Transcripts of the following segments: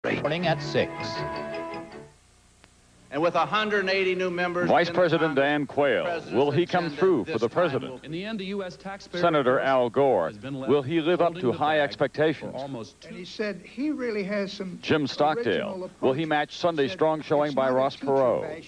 Morning at 6. And with 180 new members... Vice President Dan Quayle, will he come through for the president? In the end, the U.S. taxpayer... Senator Al Gore, will he live up to high expectations? And he said he really has some... Jim Stockdale, will he match Sunday's strong showing by Ross Perot?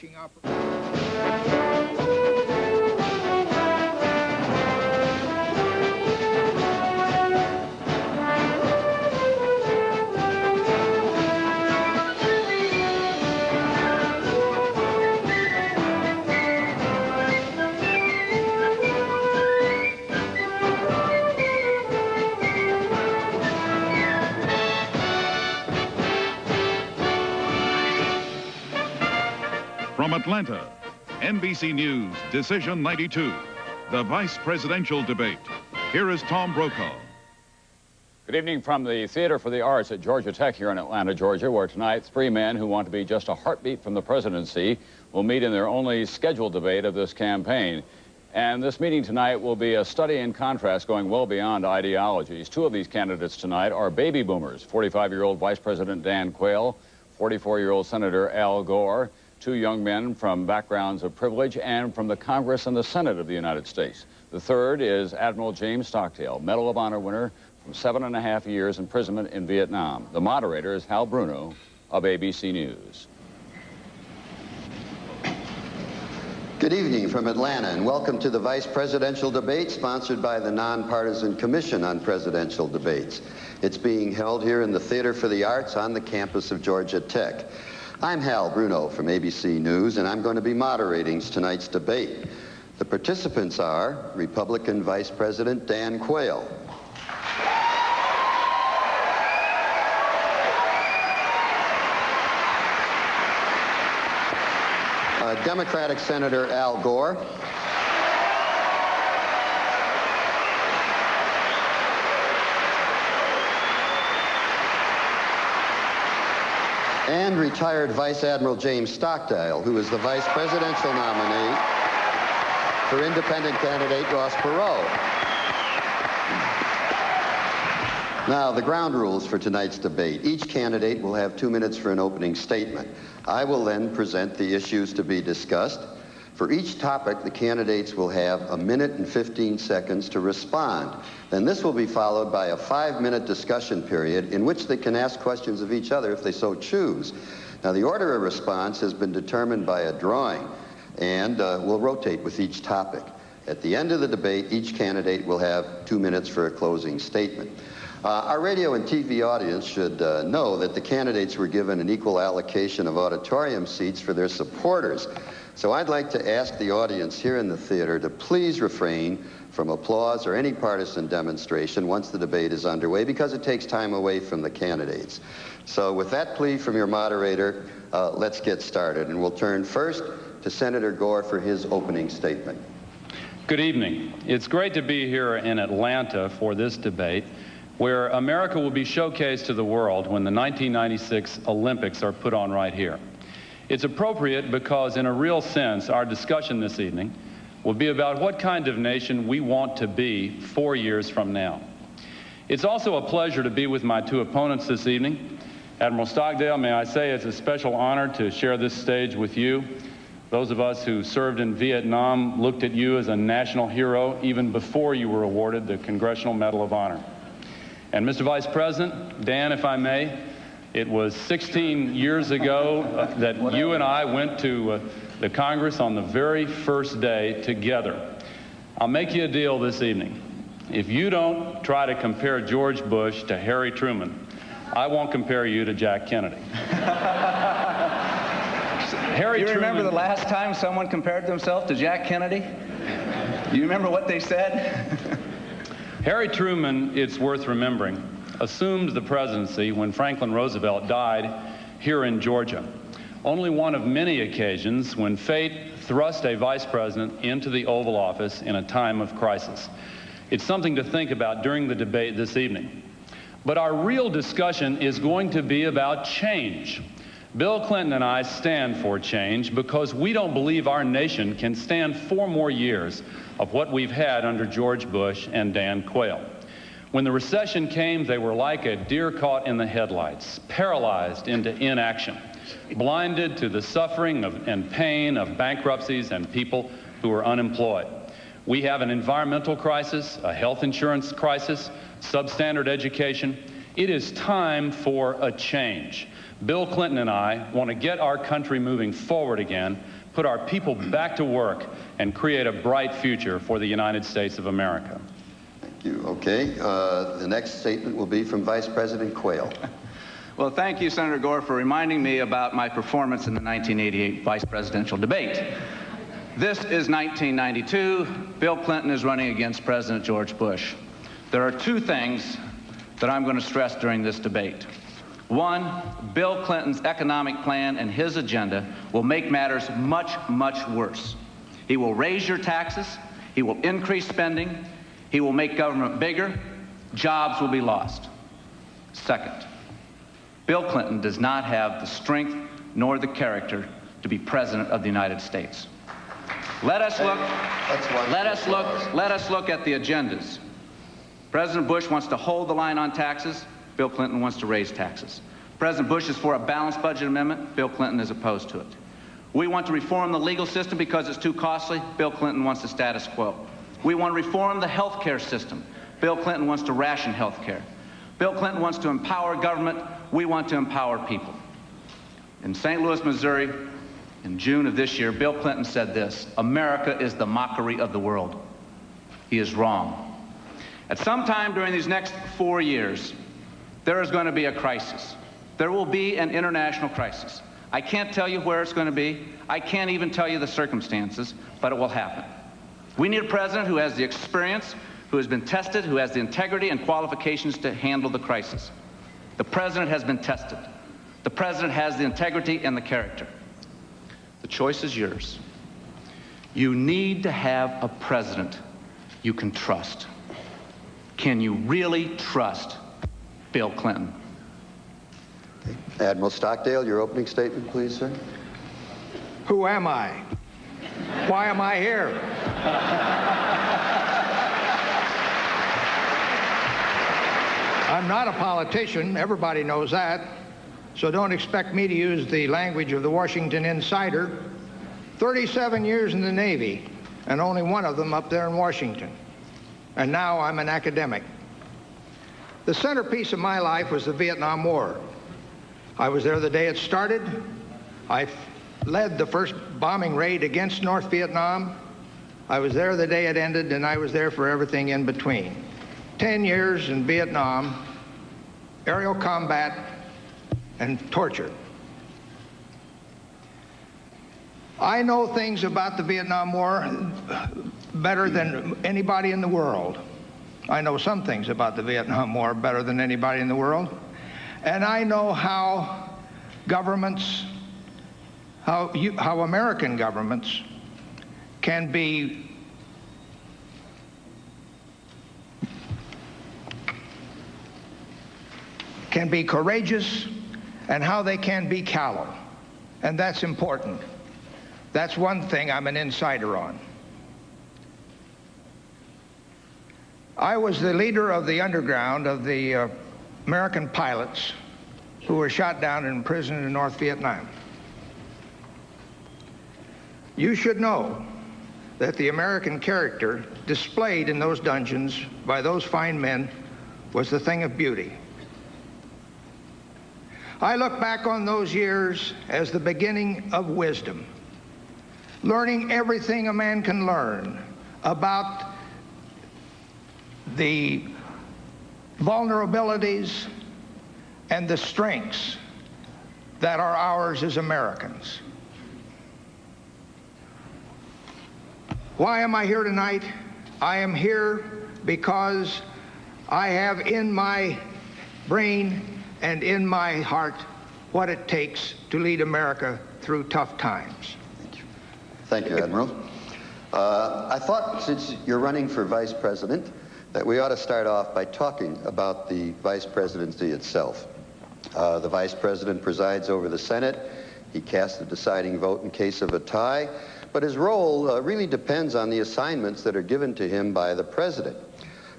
From Atlanta, NBC News, Decision 92, the vice presidential debate. Here is Tom Brokaw. Good evening from the Theater for the Arts at Georgia Tech here in Atlanta, Georgia, where tonight 3 men who want to be just a heartbeat from the presidency will meet in their only scheduled debate of this campaign. And this meeting tonight will be a study in contrast going well beyond ideologies. 2 of these candidates tonight are baby boomers, 45-year-old Vice President Dan Quayle, 44-year-old Senator Al Gore, 2 young men from backgrounds of privilege and from the Congress and the Senate of the United States. The third is Admiral James Stockdale, Medal of Honor winner from 7.5 years imprisonment in Vietnam. The moderator is Hal Bruno of ABC News. Good evening from Atlanta, and welcome to the Vice Presidential Debate sponsored by the Nonpartisan Commission on Presidential Debates. It's being held here in the Theater for the Arts on the campus of Georgia Tech. I'm Hal Bruno from ABC News, and I'm going to be moderating tonight's debate. The participants are Republican Vice President Dan Quayle, Democratic Senator Al Gore, and retired Vice Admiral James Stockdale, who is the vice presidential nominee for independent candidate Ross Perot. Now, the ground rules for tonight's debate. Each candidate will have 2 minutes for an opening statement. I will then present the issues to be discussed. For each topic, the candidates will have 1 minute and 15 seconds to respond. Then this will be followed by a 5-minute discussion period in which they can ask questions of each other if they so choose. Now, the order of response has been determined by a drawing and will rotate with each topic. At the end of the debate, each candidate will have 2 minutes for a closing statement. Our radio and TV audience should know that the candidates were given an equal allocation of auditorium seats for their supporters. So I'd like to ask the audience here in the theater to please refrain from applause or any partisan demonstration once the debate is underway, because it takes time away from the candidates. So with that plea from your moderator, let's get started. And we'll turn first to Senator Gore for his opening statement. Good evening. It's great to be here in Atlanta for this debate, where America will be showcased to the world when the 1996 Olympics are put on right here. It's appropriate because, in a real sense, our discussion this evening will be about what kind of nation we want to be 4 years from now. It's also a pleasure to be with my 2 opponents this evening. Admiral Stockdale, may I say it's a special honor to share this stage with you. Those of us who served in Vietnam looked at you as a national hero even before you were awarded the Congressional Medal of Honor. And Mr. Vice President, Dan, if I may, it was 16 years ago that you and I went to the Congress on the very first day together. I'll make you a deal this evening. If you don't try to compare George Bush to Harry Truman, I won't compare you to Jack Kennedy. You remember the last time someone compared themselves to Jack Kennedy? You remember what they said? Harry Truman, it's worth remembering, assumed the presidency when Franklin Roosevelt died here in Georgia. Only one of many occasions when fate thrust a vice president into the Oval Office in a time of crisis. It's something to think about during the debate this evening. But our real discussion is going to be about change. Bill Clinton and I stand for change because we don't believe our nation can stand 4 more years of what we've had under George Bush and Dan Quayle. When the recession came, they were like a deer caught in the headlights, paralyzed into inaction, blinded to the suffering and pain of bankruptcies and people who are unemployed. We have an environmental crisis, a health insurance crisis, substandard education. It is time for a change. Bill Clinton and I want to get our country moving forward again, put our people back to work, and create a bright future for the United States of America. Thank you. Okay. The next statement will be from Vice President Quayle. Well, thank you, Senator Gore, for reminding me about my performance in the 1988 vice presidential debate. This is 1992. Bill Clinton is running against President George Bush. There are two things that I'm going to stress during this debate. One, Bill Clinton's economic plan and his agenda will make matters much, much worse. He will raise your taxes, he will increase spending, he will make government bigger, jobs will be lost. Second, Bill Clinton does not have the strength nor the character to be President of the United States. Let us look at the agendas. President Bush wants to hold the line on taxes. Bill Clinton wants to raise taxes. President Bush is for a balanced budget amendment. Bill Clinton is opposed to it. We want to reform the legal system because it's too costly. Bill Clinton wants the status quo. We want to reform the health care system. Bill Clinton wants to ration health care. Bill Clinton wants to empower government. We want to empower people. In St. Louis, Missouri, in June of this year, Bill Clinton said this: "America is the mockery of the world." He is wrong. At some time during these next 4 years, there is going to be a crisis. There will be an international crisis. I can't tell you where it's going to be. I can't even tell you the circumstances, but it will happen. We need a president who has the experience, who has been tested, who has the integrity and qualifications to handle the crisis. The president has been tested. The president has the integrity and the character. The choice is yours. You need to have a president you can trust. Can you really trust Bill Clinton? Admiral Stockdale, your opening statement, please, sir. Who am I? Why am I here? I'm not a politician. Everybody knows that. So don't expect me to use the language of the Washington Insider. 37 years in the Navy, and only one of them up there in Washington. And now I'm an academic. The centerpiece of my life was the Vietnam War. I was there the day it started. I led the first bombing raid against North Vietnam. I was there the day it ended, and I was there for everything in between. 10 years in Vietnam, aerial combat, and torture. I know things about the Vietnam War better than anybody in the world. I know some things about the Vietnam War better than anybody in the world. And I know how governments, how American governments can be courageous and how they can be callow. And that's important. That's one thing I'm an insider on. I was the leader of the underground of the American pilots who were shot down in prison in North Vietnam. You should know that the American character displayed in those dungeons by those fine men was the thing of beauty. I look back on those years as the beginning of wisdom, learning everything a man can learn about the vulnerabilities and the strengths that are ours as Americans. Why am I here tonight? I am here because I have in my brain and in my heart what it takes to lead America through tough times. Thank you. Thank you, Admiral. I thought, since you're running for vice president, that we ought to start off by talking about the vice presidency itself. The vice president presides over the Senate. He casts the deciding vote in case of a tie, but his role really depends on the assignments that are given to him by the president.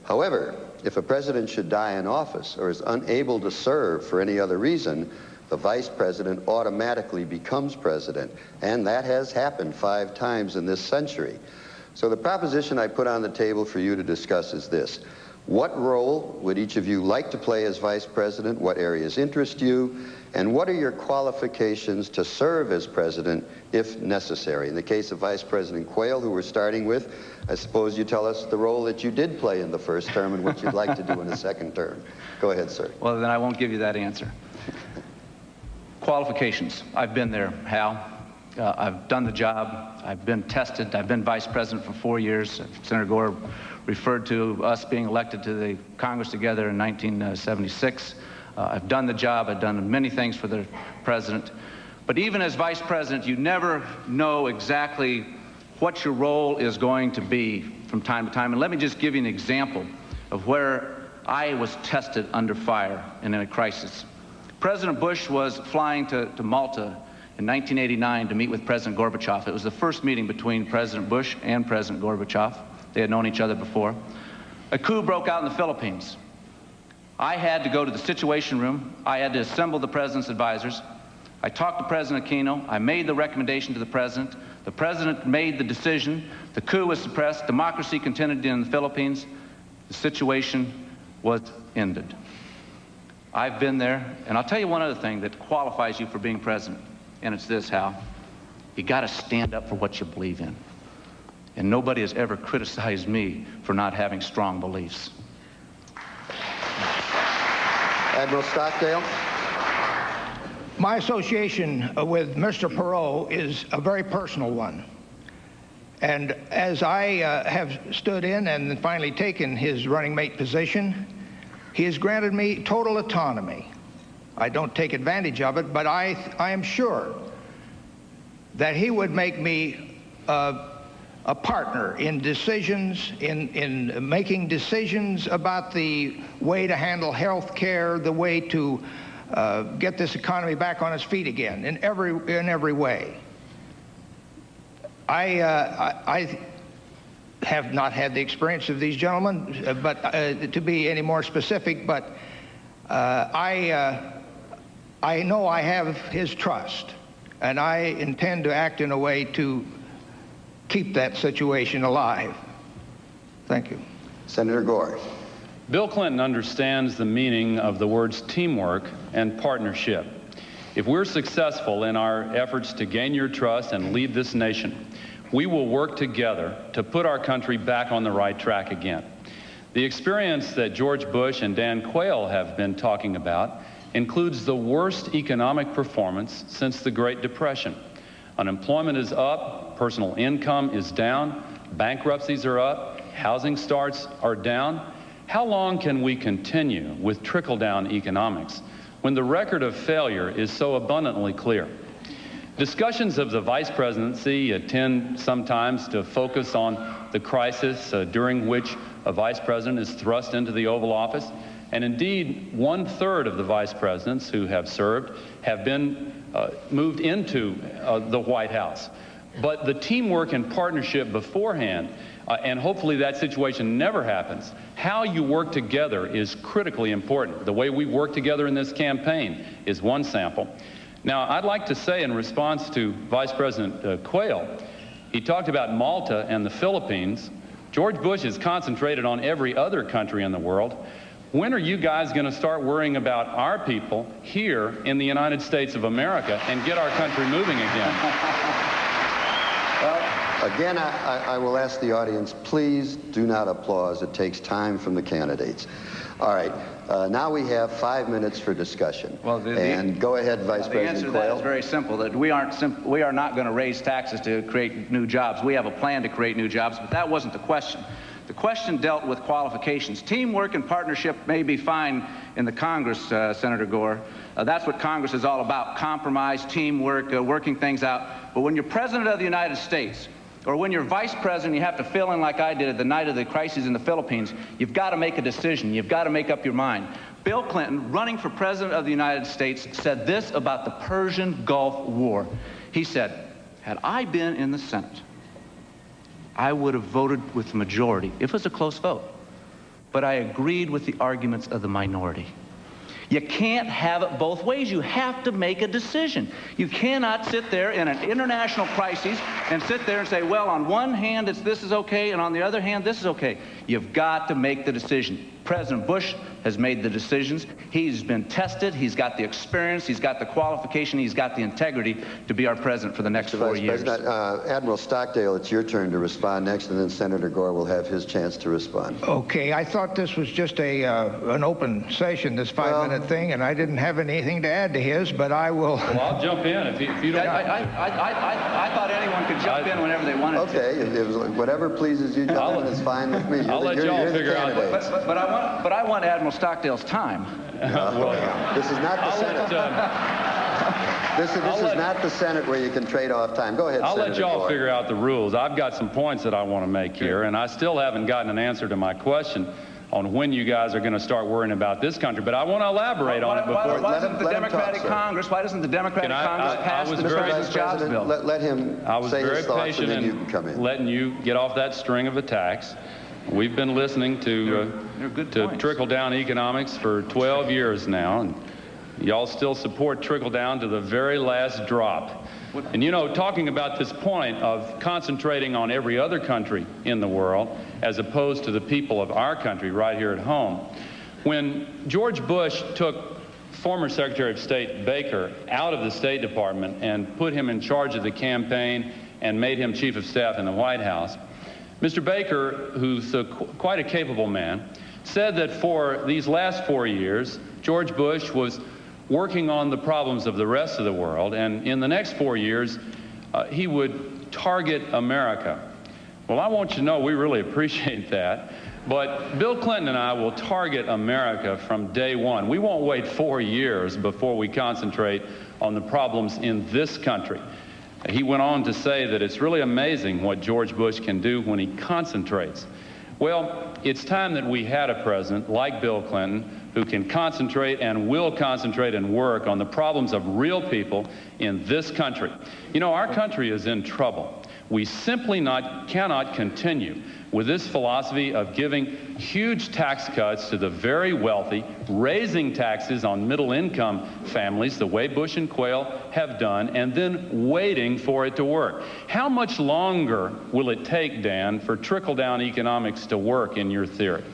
However, if a president should die in office or is unable to serve for any other reason, the vice president automatically becomes president, and that has happened 5 times in this century. So the proposition I put on the table for you to discuss is this. What role would each of you like to play as vice president? What areas interest you? And what are your qualifications to serve as president if necessary? In the case of Vice President Quayle, who we're starting with, I suppose you tell us the role that you did play in the first term and what you'd like to do in the second term. Go ahead, sir. Well, then I won't give you that answer. Qualifications. I've been there, Hal. I've done the job. I've been tested. I've been vice president for 4 years. Senator Gore referred to us being elected to the Congress together in 1976. I've done the job. I've done many things for the president. But even as vice president, you never know exactly what your role is going to be from time to time. And let me just give you an example of where I was tested under fire and in a crisis. President Bush was flying to Malta in 1989 to meet with President Gorbachev. It was the first meeting between President Bush and President Gorbachev. They had known each other before. A coup broke out in the Philippines. I had to go to the Situation Room. I had to assemble the president's advisors. I talked to President Aquino. I made the recommendation to the president. The president made the decision. The coup was suppressed. Democracy continued in the Philippines. The situation was ended. I've been there, and I'll tell you one other thing that qualifies you for being president, and it's this, Hal. You got to stand up for what you believe in. And nobody has ever criticized me for not having strong beliefs. Admiral Stockdale. My association with Mr. Perot is a very personal one. And as I have stood in and finally taken his running mate position, he has granted me total autonomy. I don't take advantage of it, but I am sure that he would make me a partner in decisions, in making decisions about the way to handle health care, the way to get this economy back on its feet again, in every way. I have not had the experience of these gentlemen, but to be any more specific, but I know I have his trust, and I intend to act in a way to keep that situation alive. Thank you. Senator Gore. Bill Clinton understands the meaning of the words teamwork and partnership. If we're successful in our efforts to gain your trust and lead this nation, we will work together to put our country back on the right track again. The experience that George Bush and Dan Quayle have been talking about includes the worst economic performance since the Great Depression. Unemployment is up, personal income is down, bankruptcies are up, housing starts are down. How long can we continue with trickle-down economics when the record of failure is so abundantly clear? Discussions of the vice presidency tend sometimes to focus on the crisis during which a vice president is thrust into the Oval Office. And indeed, 1/3 of the vice presidents who have served have been moved into the White House. But the teamwork and partnership beforehand, and hopefully that situation never happens, how you work together is critically important. The way we work together in this campaign is one sample. Now, I'd like to say in response to Vice President Quayle, he talked about Malta and the Philippines. George Bush is concentrated on every other country in the world. When are you guys going to start worrying about our people here in the United States of America and get our country moving again? Well, again, I will ask the audience, please do not applaud. It takes time from the candidates. All right. Now we have 5 minutes for discussion. Well, and go ahead, Vice President Quayle. The answer to that is very simple, that we are not going to raise taxes to create new jobs. We have a plan to create new jobs, but that wasn't the question. The question dealt with qualifications. Teamwork and partnership may be fine in the Congress, Senator Gore. That's what Congress is all about, compromise, teamwork, working things out. But when you're President of the United States, or when you're Vice President, you have to fill in like I did at the night of the crisis in the Philippines, you've got to make a decision. You've got to make up your mind. Bill Clinton, running for President of the United States, said this about the Persian Gulf War. He said, had I been in the Senate, I would have voted with the majority, if it was a close vote, but I agreed with the arguments of the minority. You can't have it both ways. You have to make a decision. You cannot sit there in an international crisis and sit there and say, well, on one hand, this is okay, and on the other hand, this is okay. You've got to make the decision. President Bush has made the decisions. He's been tested. He's got the experience. He's got the qualification. He's got the integrity to be our president for the next 4 years. President, Admiral Stockdale, it's your turn to respond next, and then Senator Gore will have his chance to respond. Okay, I thought this was just an open session, this five-minute thing, and I didn't have anything to add to his, but I will. Well, I'll jump in if you don't. I thought anyone could jump in whenever they wanted to. Okay, whatever pleases you, gentlemen, is fine with me. I'll let y'all figure out. But I want Admiral Stockdale's time. This is not the Senate. This is not the Senate where you can trade off time. Go ahead, I'll Senator let y'all Gore. figure out the rules. I've got some points that I want to make here, and I still haven't gotten an answer to my question on when you guys are going to start worrying about this country. But I want to elaborate on it before. Why doesn't the Democratic Congress pass the President's Jobs Bill? Let him say his thoughts, and then you can come in. Letting you get off that string of attacks. We've been listening to trickle-down economics for 12 years now, and y'all still support trickle-down to the very last drop. And you know, talking about this point of concentrating on every other country in the world as opposed to the people of our country right here at home, when George Bush took former Secretary of State Baker out of the State Department and put him in charge of the campaign and made him Chief of Staff in the White House, Mr. Baker, who's quite a capable man, said that for these last 4 years, George Bush was working on the problems of the rest of the world, and in the next 4 years, he would target America. Well, I want you to know we really appreciate that, but Bill Clinton and I will target America from day one. We won't wait 4 years before we concentrate on the problems in this country. He went on to say that it's really amazing what George Bush can do when he concentrates. Well, it's time that we had a president like Bill Clinton who can concentrate and will concentrate and work on the problems of real people in this country. You know, our country is in trouble. We simply cannot continue with this philosophy of giving huge tax cuts to the very wealthy, raising taxes on middle-income families the way Bush and Quayle have done, and then waiting for it to work. How much longer will it take, Dan, for trickle-down economics to work in your theory?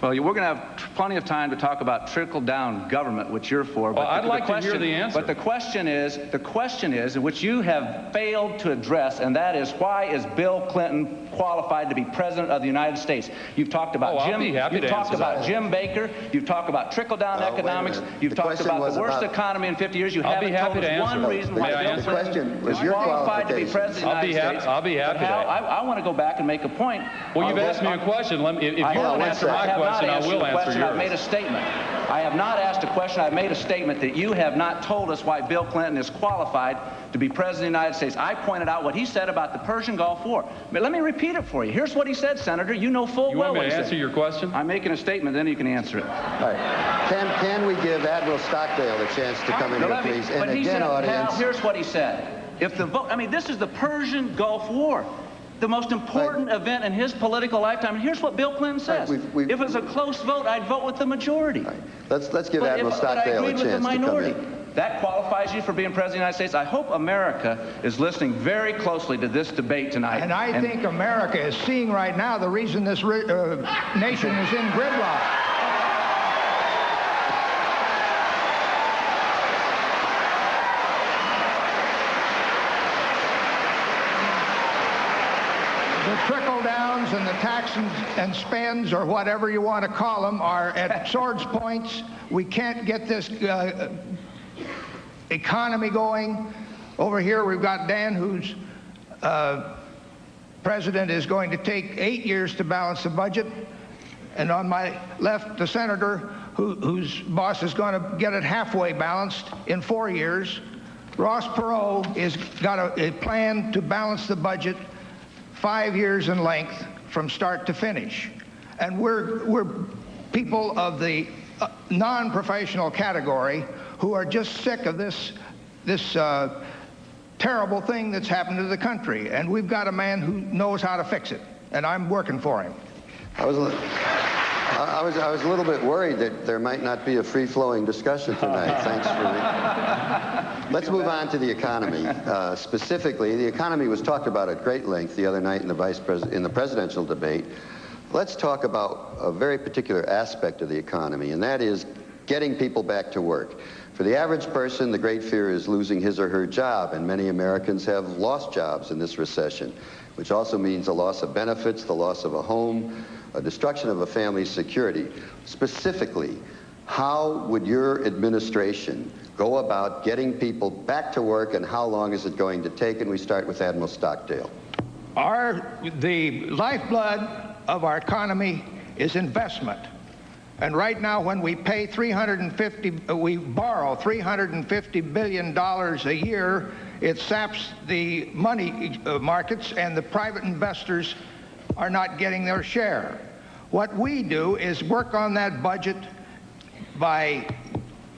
Well, we're going to have plenty of time to talk about trickle-down government, which you're for. Well, I'd like to hear the answer. But the question is, which you have failed to address, and that is, why is Bill Clinton qualified to be president of the United States? You've talked about Jim Baker. You've talked about trickle-down economics. You've talked about the worst economy in 50 years. You haven't told us one reason why Bill Clinton is qualified to be president of the United States. I'll be happy to. I want to go back and make a point. Well, you've asked me a question. If you want to answer my question, I will answer yours. I've made a statement. I have not asked a question. I've made a statement that you have not told us why Bill Clinton is qualified to be president of the United States. I pointed out what he said about the Persian Gulf War. But let me repeat it for you. Here's what he said, Senator. You know full well what he said. You want me to answer your question? I'm making a statement, then you can answer it. All right. Can we give Admiral Stockdale a chance to come in here, please? And again, audience. Here's what he said. If the vote, this is the Persian Gulf War, the most important event in his political lifetime. And here's what Bill Clinton says. If it was a close vote, I'd vote with the majority. Right. Let's give Admiral Stockdale a chance to come in. That qualifies you for being president of the United States. I hope America is listening very closely to this debate tonight. And I think America is seeing right now the reason this nation is in gridlock. The trickle-downs and the tax and spends, or whatever you want to call them, are at swords points. We can't get this economy going. Over here we've got Dan, who's president, is going to take 8 years to balance the budget. And on my left, the senator, whose boss is going to get it halfway balanced in 4 years. Ross Perot has got a plan to balance the budget 5 years in length from start to finish. And we're people of the non-professional category who are just sick of this terrible thing that's happened to the country. And we've got a man who knows how to fix it. And I'm working for him. I was I was a little bit worried that there might not be a free-flowing discussion tonight. Thanks for... Let's move on to the economy. Specifically, the economy was talked about at great length the other night in the presidential debate. Let's talk about a very particular aspect of the economy, and that is getting people back to work. For the average person, the great fear is losing his or her job, and many Americans have lost jobs in this recession, which also means a loss of benefits, the loss of a home, a destruction of a family's security. Specifically, how would your administration go about getting people back to work, and how long is it going to take? And we start with Admiral Stockdale. The lifeblood of our economy is investment. And right now, when we pay we borrow $350 billion a year, it saps the money markets, and the private investors are not getting their share. What we do is work on that budget by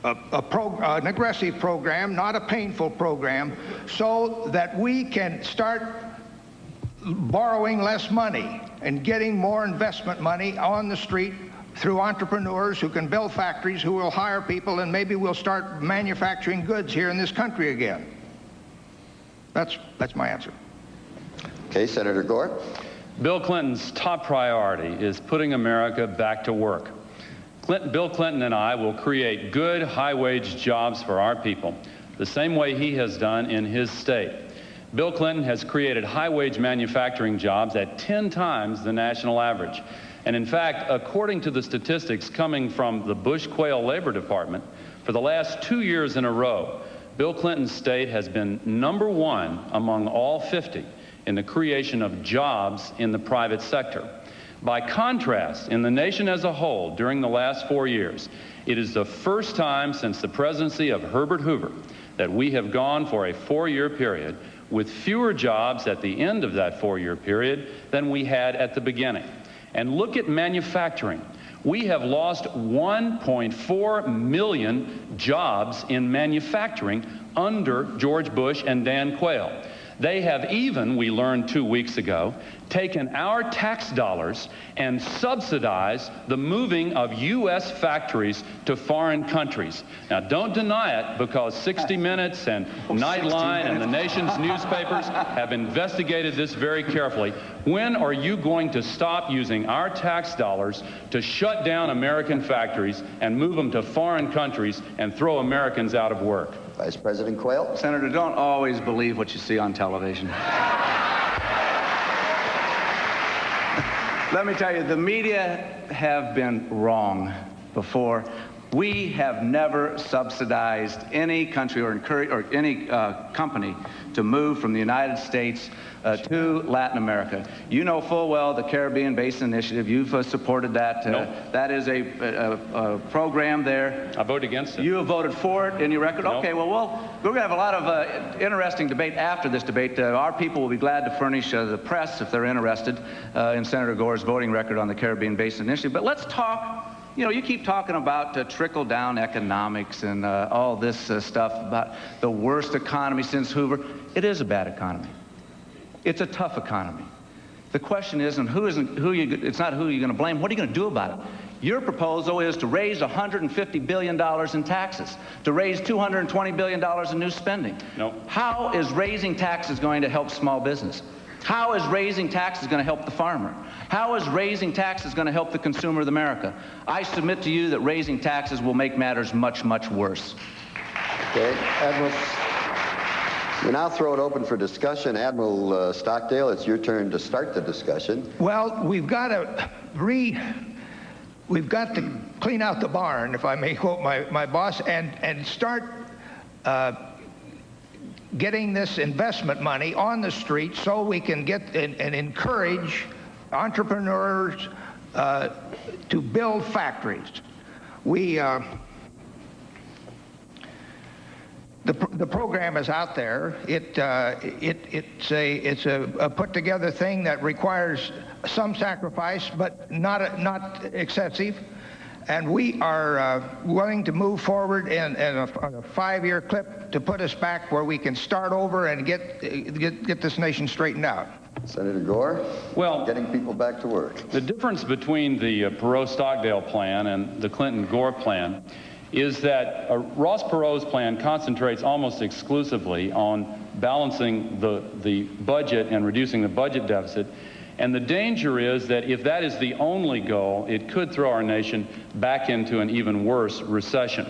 an aggressive program, not a painful program, so that we can start borrowing less money and getting more investment money on the street through entrepreneurs who can build factories, who will hire people, and maybe we'll start manufacturing goods here in this country again. That's my answer. Okay, Senator Gore. Bill Clinton's top priority is putting America back to work. Bill Clinton and I will create good, high-wage jobs for our people, the same way he has done in his state. Bill Clinton has created high-wage manufacturing jobs at 10 times the national average. And in fact, according to the statistics coming from the Bush-Quayle Labor Department, for the last 2 years in a row, Bill Clinton's state has been #1 among all 50 in the creation of jobs in the private sector. By contrast, in the nation as a whole, during the last 4 years, it is the first time since the presidency of Herbert Hoover that we have gone for a 4-year period with fewer jobs at the end of that 4-year period than we had at the beginning. And look at manufacturing. We have lost 1.4 million jobs in manufacturing under George Bush and Dan Quayle. They have even, we learned 2 weeks ago, taken our tax dollars and subsidized the moving of U.S. factories to foreign countries. Now, don't deny it, because 60 Minutes and Nightline and the nation's newspapers have investigated this very carefully. When are you going to stop using our tax dollars to shut down American factories and move them to foreign countries and throw Americans out of work? Vice President Quayle. Senator, don't always believe what you see on television. Let me tell you, the media have been wrong before. We have never subsidized any country or encouraged any company to move from the United States to Latin America. You know full well the Caribbean Basin Initiative. You've supported that. Nope. That is a program there. I vote against it. You have voted for it in your record? Nope. Okay, well, we're going to have a lot of interesting debate after this debate. Our people will be glad to furnish the press, if they're interested, in Senator Gore's voting record on the Caribbean Basin Initiative. But let's talk. You know, you keep talking about trickle-down economics and all this stuff about the worst economy since Hoover. It is a bad economy. It's a tough economy. The question isn't it's not who you're going to blame. What are you going to do about it? Your proposal is to raise $150 billion in taxes, to raise $220 billion in new spending. Nope. How is raising taxes going to help small business? How is raising taxes going to help the farmer? How is raising taxes going to help the consumer of America? I submit to you that raising taxes will make matters much, much worse. Okay, Admiral, we now throw it open for discussion. Admiral Stockdale, it's your turn to start the discussion. Well, we've got to clean out the barn, if I may quote my boss, and start getting this investment money on the street so we can get and encourage entrepreneurs to build factories. The program is out there. It's a put together thing that requires some sacrifice, but not excessive. And we are willing to move forward on a 5-year clip to put us back where we can start over and get this nation straightened out. Senator Gore? Well, getting people back to work. the difference between the Perot-Stockdale plan and the Clinton-Gore plan is that Ross Perot's plan concentrates almost exclusively on balancing the budget and reducing the budget deficit. And the danger is that if that is the only goal, it could throw our nation back into an even worse recession.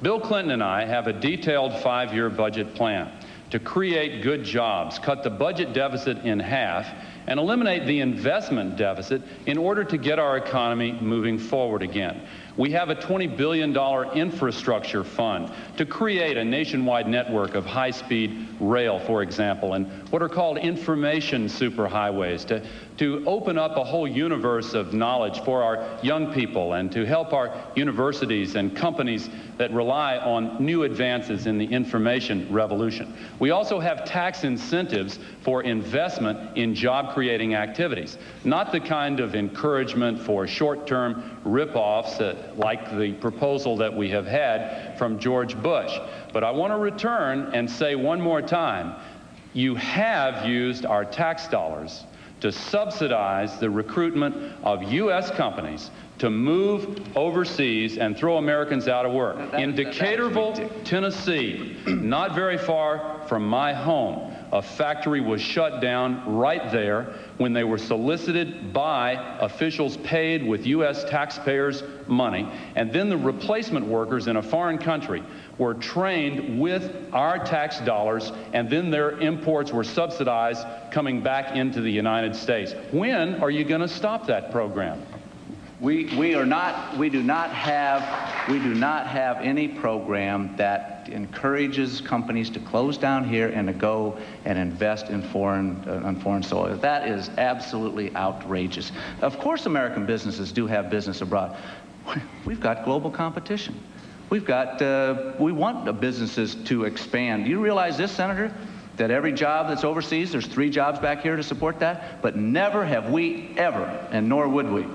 Bill Clinton and I have a detailed 5-year budget plan to create good jobs, cut the budget deficit in half, and eliminate the investment deficit in order to get our economy moving forward again. We have a $20 billion infrastructure fund to create a nationwide network of high-speed rail, for example, and what are called information superhighways to open up a whole universe of knowledge for our young people and to help our universities and companies that rely on new advances in the information revolution. We also have tax incentives for investment in job-creating activities, not the kind of encouragement for short-term rip-offs like the proposal that we have had from George Bush. But I want to return and say one more time, you have used our tax dollars to subsidize the recruitment of U.S. companies to move overseas and throw Americans out of work. In Decaturville, Tennessee, not very far from my home, a factory was shut down right there when they were solicited by officials paid with U.S. taxpayers' money, and then the replacement workers in a foreign country were trained with our tax dollars, and then their imports were subsidized coming back into the United States. When are you going to stop that program? We do not have any program that encourages companies to close down here and to go and invest in foreign soil. That is absolutely outrageous. Of course American businesses do have business abroad. We've got global competition. We want the businesses to expand. Do you realize this, Senator? That every job that's overseas, there's 3 jobs back here to support that, but never have we ever, and nor would we,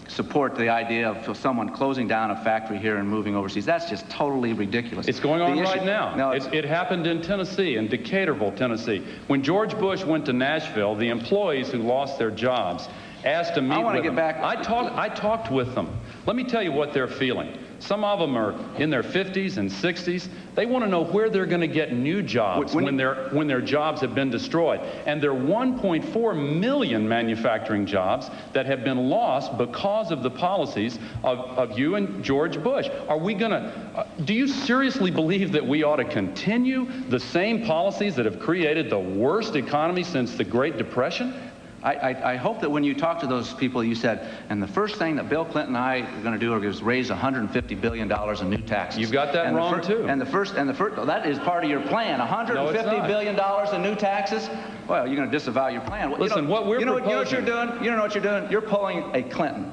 support the idea of someone closing down a factory here and moving overseas. That's just totally ridiculous. It's going on right now. No, it happened in Tennessee, in Decaturville, Tennessee. When George Bush went to Nashville, the employees who lost their jobs asked to meet with them. I talked with them. Let me tell you what they're feeling. Some of them are in their 50s and 60s. They want to know where they're going to get new jobs when their jobs have been destroyed. And there are 1.4 million manufacturing jobs that have been lost because of the policies of you and George Bush. Are we going to, do you seriously believe that we ought to continue the same policies that have created the worst economy since the Great Depression? I hope that when you talk to those people, you said, and the first thing that Bill Clinton and I are going to do is raise $150 billion in new taxes. You've got that wrong, too. And the first, that is part of your plan, $150 billion in new taxes? Well, you're going to disavow your plan. Listen, what we're proposing... You know what you're doing? You know what you're doing? You're pulling a Clinton.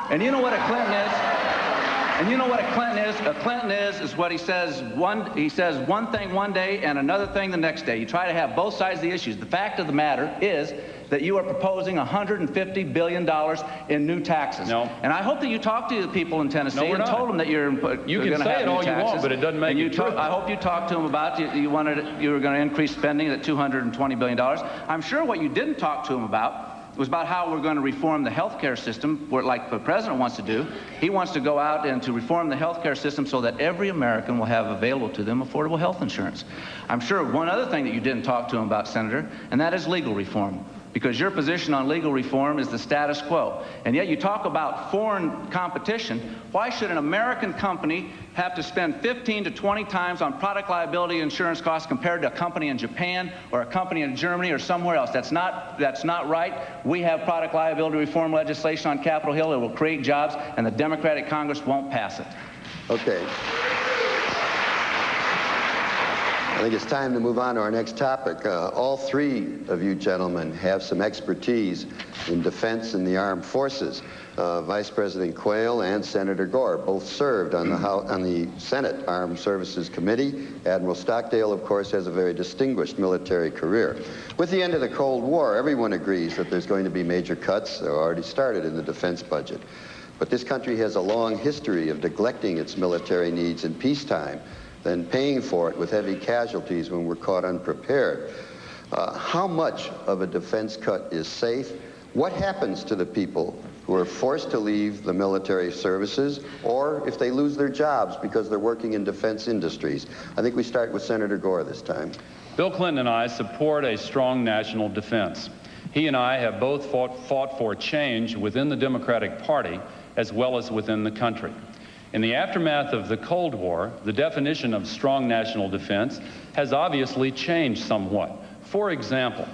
And you know what a Clinton is? And you know what a Clinton is? A Clinton is what he says one thing one day and another thing the next day. You try to have both sides of the issues. The fact of the matter is that you are proposing $150 billion in new taxes. No. And I hope that you talk to the people in Tennessee and told them that you're going to have new taxes. You can say it all you want, but it doesn't make it true. I hope you talked to them about you were going to increase spending at $220 billion. I'm sure what you didn't talk to them about was about how we're going to reform the health care system, like the president wants to do. He wants to go out and to reform the health care system so that every American will have available to them affordable health insurance. I'm sure one other thing that you didn't talk to him about, Senator, and that is legal reform. Because your position on legal reform is the status quo. And yet you talk about foreign competition. Why should an American company have to spend 15 to 20 times on product liability insurance costs compared to a company in Japan or a company in Germany or somewhere else? That's not right. We have product liability reform legislation on Capitol Hill that will create jobs, and the Democratic Congress won't pass it. Okay. I think it's time to move on to our next topic. All 3 of you gentlemen have some expertise in defense and the armed forces. Vice President Quayle and Senator Gore both served on the Senate Armed Services Committee. Admiral Stockdale, of course, has a very distinguished military career. With the end of the Cold War, everyone agrees that there's going to be major cuts that are already started in the defense budget. But this country has a long history of neglecting its military needs in peacetime, then paying for it with heavy casualties when we're caught unprepared. How much of a defense cut is safe? What happens to the people who are forced to leave the military services, or if they lose their jobs because they're working in defense industries? I think we start with Senator Gore this time. Bill Clinton and I support a strong national defense. He and I have both fought for change within the Democratic Party as well as within the country. In the aftermath of the Cold War, the definition of strong national defense has obviously changed somewhat. For example,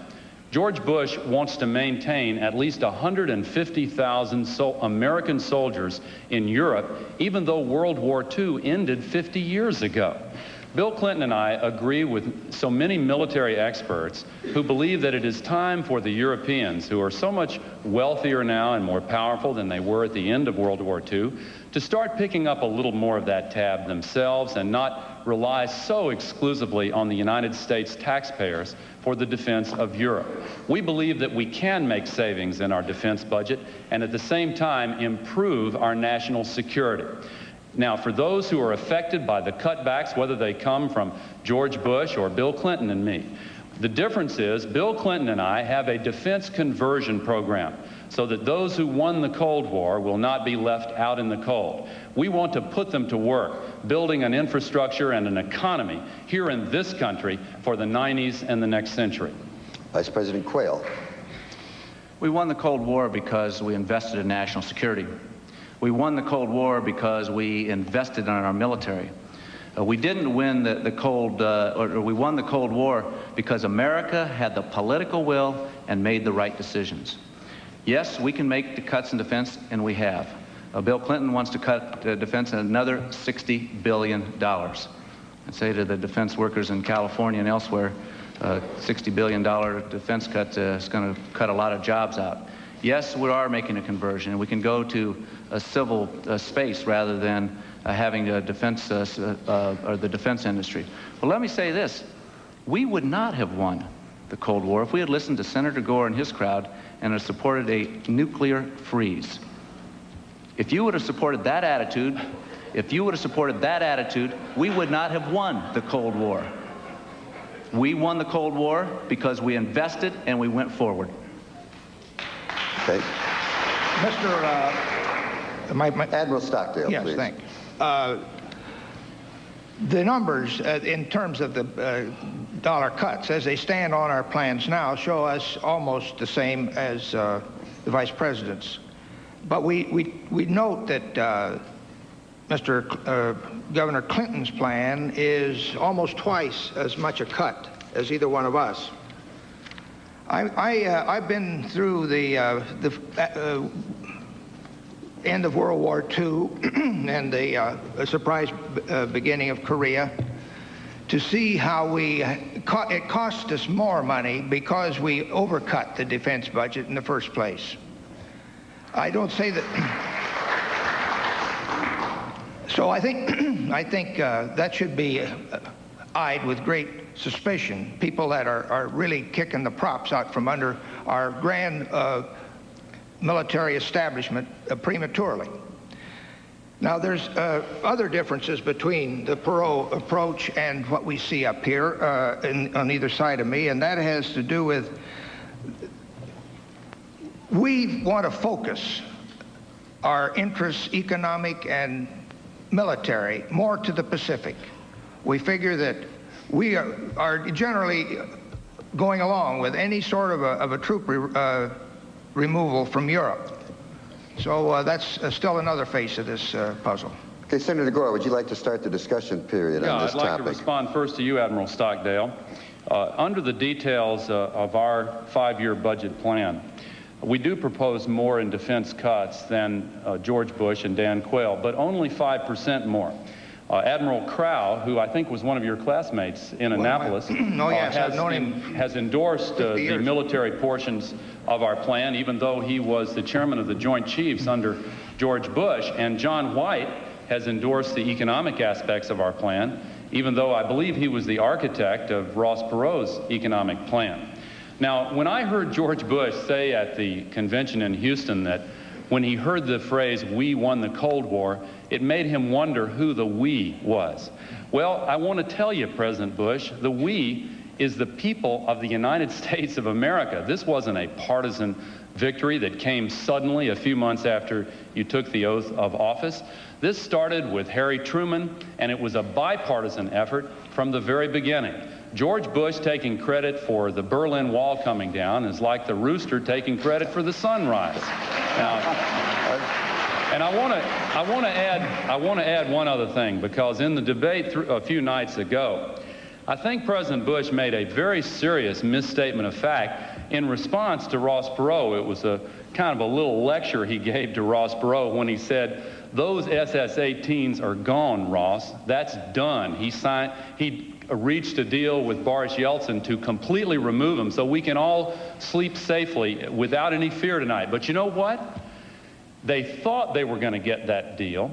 George Bush wants to maintain at least 150,000 American soldiers in Europe, even though World War II ended 50 years ago. Bill Clinton and I agree with so many military experts who believe that it is time for the Europeans, who are so much wealthier now and more powerful than they were at the end of World War II, to start picking up a little more of that tab themselves and not rely so exclusively on the United States taxpayers for the defense of Europe. We believe that we can make savings in our defense budget and at the same time improve our national security. Now, for those who are affected by the cutbacks, whether they come from George Bush or Bill Clinton and me, the difference is Bill Clinton and I have a defense conversion program so that those who won the Cold War will not be left out in the cold. We want to put them to work, building an infrastructure and an economy here in this country for the 90s and the next century. Vice President Quayle. We won the Cold War because we invested in national security. We won the Cold War because we invested in our military. We didn't win we won the Cold War because America had the political will and made the right decisions. Yes, we can make the cuts in defense, and we have. Bill Clinton wants to cut defense another $60 billion. I'd say to the defense workers in California and elsewhere, $60 billion defense cut is going to cut a lot of jobs out. Yes, we are making a conversion, and we can go to a civil space rather than having a defense or the defense industry. But let me say this: we would not have won the Cold War if we had listened to Senator Gore and his crowd and had supported a nuclear freeze. If you would have supported that attitude, we would not have won the Cold War. We won the Cold War because we invested and we went forward. Okay. Admiral Stockdale, yes, please. Thank you. The numbers in terms of the dollar cuts as they stand on our plans now show us almost the same as the Vice President's. But we note that Governor Clinton's plan is almost twice as much a cut as either one of us. I've been through the end of World War II and the surprise beginning of Korea to see how it cost us more money because we overcut the defense budget in the first place. I don't say that. So I think that should be eyed with great suspicion. People that are really kicking the props out from under our grand military establishment prematurely. Now, there's other differences between the Perot approach and what we see up here on either side of me, and that has to do with we want to focus our interests, economic and military, more to the Pacific. We figure that we are generally going along with any sort of a troop removal from Europe. So that's still another face of this puzzle. Okay, Senator Gore, would you like to start the discussion period on this topic? I'd like to respond first to you, Admiral Stockdale. Under the details of our 5-year budget plan, we do propose more in defense cuts than George Bush and Dan Quayle, but only 5% more. Admiral Crow, who I think was one of your classmates in Annapolis, has endorsed the military portions of our plan, even though he was the chairman of the Joint Chiefs under George Bush. And John White has endorsed the economic aspects of our plan, even though I believe he was the architect of Ross Perot's economic plan. Now, when I heard George Bush say at the convention in Houston that when he heard the phrase, "we won the Cold War," it made him wonder who the "we" was. Well, I want to tell you, President Bush, the "we" is the people of the United States of America. This wasn't a partisan victory that came suddenly a few months after you took the oath of office. This started with Harry Truman, and it was a bipartisan effort from the very beginning. George Bush taking credit for the Berlin Wall coming down is like the rooster taking credit for the sunrise. Now, and I want to add one other thing, because in the debate a few nights ago, I think President Bush made a very serious misstatement of fact in response to Ross Perot. It was a kind of a little lecture he gave to Ross Perot when he said, "Those SS-18s are gone, Ross. That's done." He reached a deal with Boris Yeltsin to completely remove them so we can all sleep safely without any fear tonight. But you know what? They thought they were going to get that deal,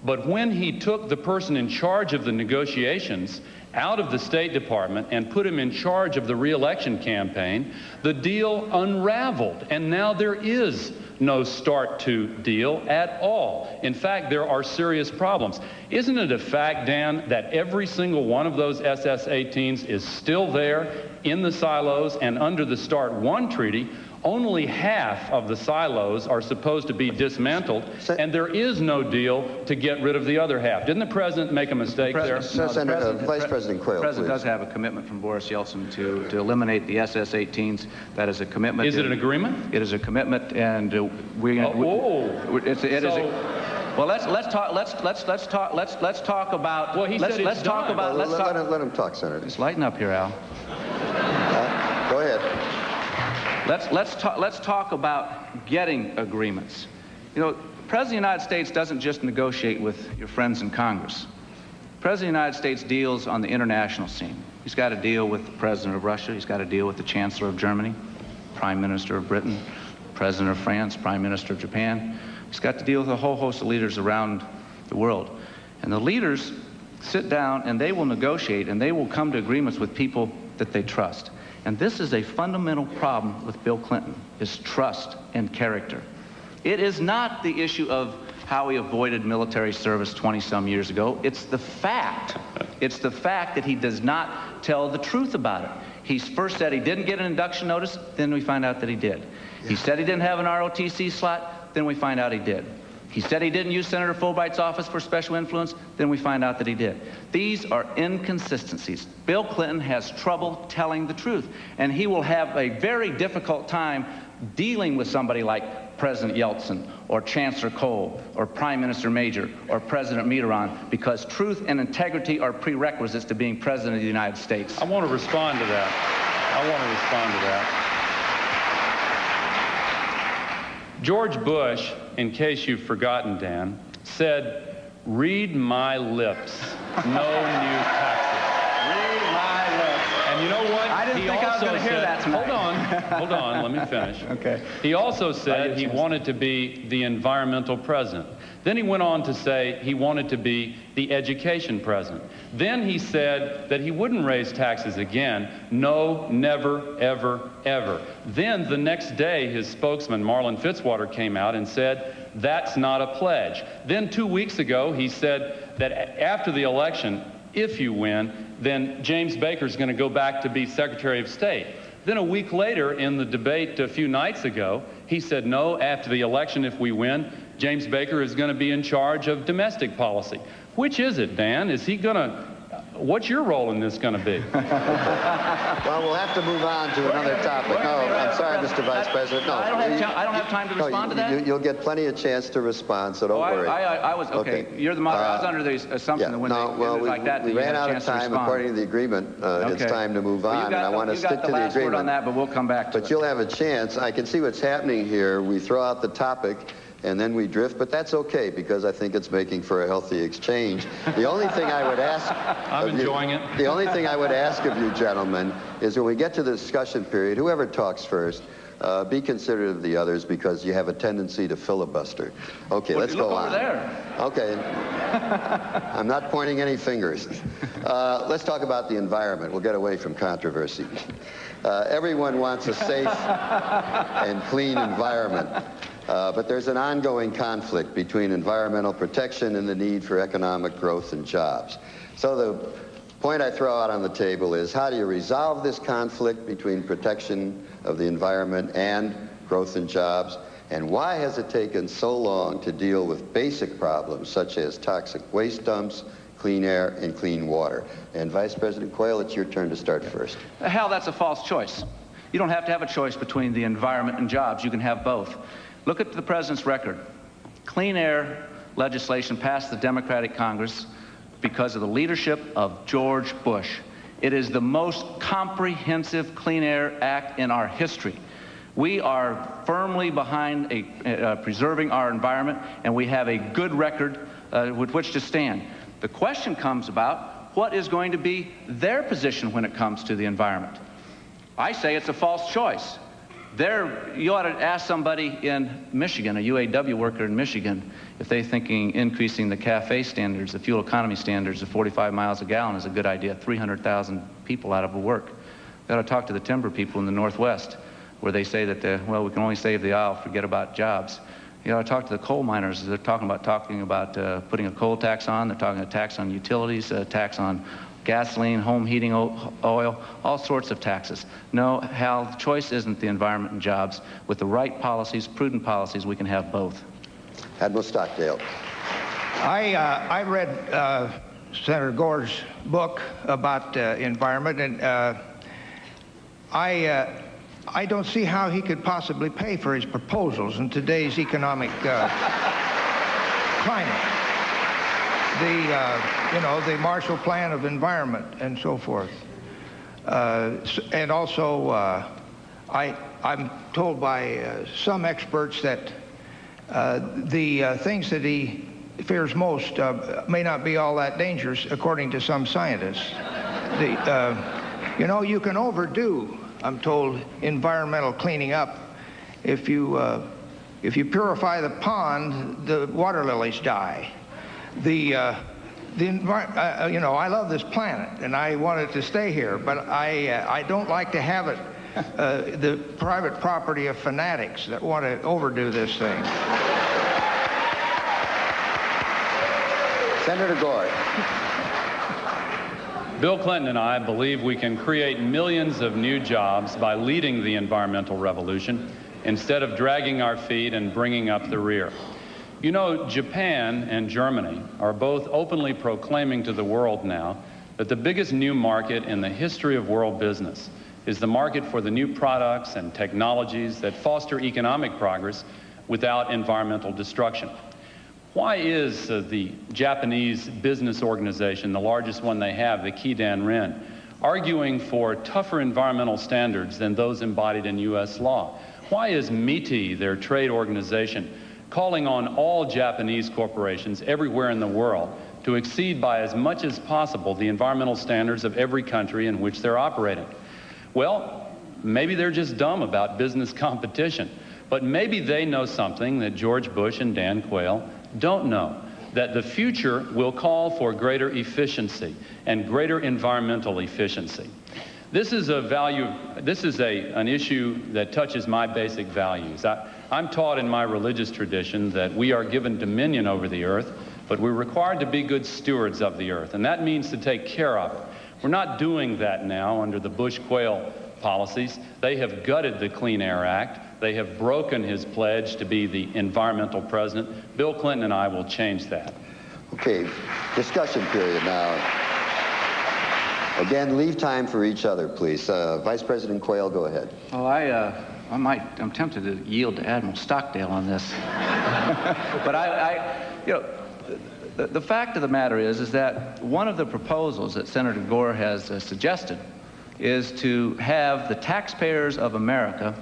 but when he took the person in charge of the negotiations out of the State Department and put him in charge of the re-election campaign, the deal unraveled, and now there is no start to deal at all. In fact, there are serious problems. Isn't it a fact, Dan, that every single one of those SS-18s is still there in the silos, and under the START I treaty, only half of the silos are supposed to be dismantled, and there is no deal to get rid of the other half. Didn't the President make a mistake there? Vice President Quayle, The President please. does have a commitment from Boris Yeltsin to eliminate the SS-18s. That is a commitment. Is it an agreement? It is a commitment, and Well, let's talk about. Well, he said it's done. Let him talk, Senator. Just lighten up here, Al. Go ahead. Let's talk about getting agreements. You know, the President of the United States doesn't just negotiate with your friends in Congress. The President of the United States deals on the international scene. He's got to deal with the President of Russia. He's got to deal with the Chancellor of Germany, Prime Minister of Britain, President of France, Prime Minister of Japan. He's got to deal with a whole host of leaders around the world. And the leaders sit down and they will negotiate, and they will come to agreements with people that they trust. And this is a fundamental problem with Bill Clinton, is trust and character. It is not the issue of how he avoided military service 20-some years ago. It's the fact. It's the fact that he does not tell the truth about it. He first said he didn't get an induction notice, then we find out that he did. He said he didn't have an ROTC slot, then we find out he did. He said he didn't use Senator Fulbright's office for special influence, then we find out that he did. These are inconsistencies. Bill Clinton has trouble telling the truth, and he will have a very difficult time dealing with somebody like President Yeltsin or Chancellor Kohl or Prime Minister Major or President Mitterrand, because truth and integrity are prerequisites to being President of the United States. I want to respond to that. George Bush, in case you've forgotten, Dan, said, "Read my lips, no new taxes." Read my lips. And you know what? I didn't think I was going to hear that tonight. Hold on, let me finish. Okay. He also said he wanted to be the environmental president. Then he went on to say he wanted to be the education president. Then he said that he wouldn't raise taxes again. No, never, ever, ever. Then the next day, his spokesman, Marlin Fitzwater, came out and said, that's not a pledge. Then 2 weeks ago, he said that after the election, if you win, then James Baker's going to go back to be Secretary of State. Then a week later, in the debate a few nights ago, he said, no, after the election, if we win, James Baker is going to be in charge of domestic policy. Which is it, Dan? Is he going to... What's your role in this going to be? Well, we'll have to move on to another topic. No, I'm sorry, Mr. Vice President. No, I don't have time to respond to that? You'll get plenty of chance to respond, so don't worry. I was, okay. You're the moderator. I was under the assumption that when they ended like that, we you had ran a out of chance to time. respond. According to the agreement, it's time to move on, and I want to stick to the agreement. You got the last word on that, but we'll come back to it. But you'll have a chance. I can see what's happening here. We throw out the topic, and then we drift, but that's okay, because I think it's making for a healthy exchange. The only thing I would ask... I'm enjoying it. The only thing I would ask of you gentlemen is when we get to the discussion period, whoever talks first, be considerate of the others, because you have a tendency to filibuster. Okay, let's go on. Look over there. Okay. I'm not pointing any fingers. Let's talk about the environment. We'll get away from controversy. Everyone wants a safe and clean environment. But there's an ongoing conflict between environmental protection and the need for economic growth and jobs. So the point I throw out on the table is, how do you resolve this conflict between protection of the environment and growth and jobs? And why has it taken so long to deal with basic problems such as toxic waste dumps, clean air, and clean water? And Vice President Quayle, it's your turn to start first. Hell, that's a false choice. You don't have to have a choice between the environment and jobs. You can have both. Look at the president's record. Clean air legislation passed the Democratic Congress because of the leadership of George Bush. It is the most comprehensive Clean Air Act in our history. We are firmly behind preserving our environment, and we have a good record with which to stand. The question comes about what is going to be their position when it comes to the environment. I say it's a false choice. You ought to ask somebody in Michigan, a UAW worker in Michigan, if they're thinking increasing the CAFE standards, the fuel economy standards to 45 miles a gallon is a good idea. 300,000 people out of work. You ought to talk to the timber people in the Northwest, where they say that, well, we can only save the oil, forget about jobs. You ought to talk to the coal miners. They're talking about putting a coal tax on. They're talking a tax on utilities, a tax on gasoline, home heating oil, all sorts of taxes. No, Hal, the choice isn't the environment and jobs. With the right policies, prudent policies, we can have both. Admiral Stockdale. I read Senator Gore's book about environment, and I don't see how he could possibly pay for his proposals in today's economic climate. The Marshall Plan of Environment and so forth. And also, I'm told by some experts that the things that he fears most may not be all that dangerous, according to some scientists. You can overdo, I'm told, environmental cleaning up. If you purify the pond, the water lilies die. I love this planet, and I want it to stay here, but I don't like to have it the private property of fanatics that want to overdo this thing. Senator Gore. Bill Clinton and I believe we can create millions of new jobs by leading the environmental revolution instead of dragging our feet and bringing up the rear. You know, Japan and Germany are both openly proclaiming to the world now that the biggest new market in the history of world business is the market for the new products and technologies that foster economic progress without environmental destruction. Why is the Japanese business organization, the largest one they have, the Keidanren, arguing for tougher environmental standards than those embodied in U.S. law? Why is MITI, their trade organization, calling on all Japanese corporations everywhere in the world to exceed by as much as possible the environmental standards of every country in which they're operating? Well, maybe they're just dumb about business competition, but maybe they know something that George Bush and Dan Quayle don't know, that the future will call for greater efficiency and greater environmental efficiency. This is an issue that touches my basic values. I'm taught in my religious tradition that we are given dominion over the earth, but we're required to be good stewards of the earth, and that means to take care of it. We're not doing that now under the Bush-Quayle policies. They have gutted the Clean Air Act. They have broken his pledge to be the environmental president. Bill Clinton and I will change that. Okay, discussion period now. Again, leave time for each other, please. Vice President Quayle, go ahead. Well, I'm tempted to yield to Admiral Stockdale on this. But the fact of the matter is that one of the proposals that Senator Gore has suggested is to have the taxpayers of America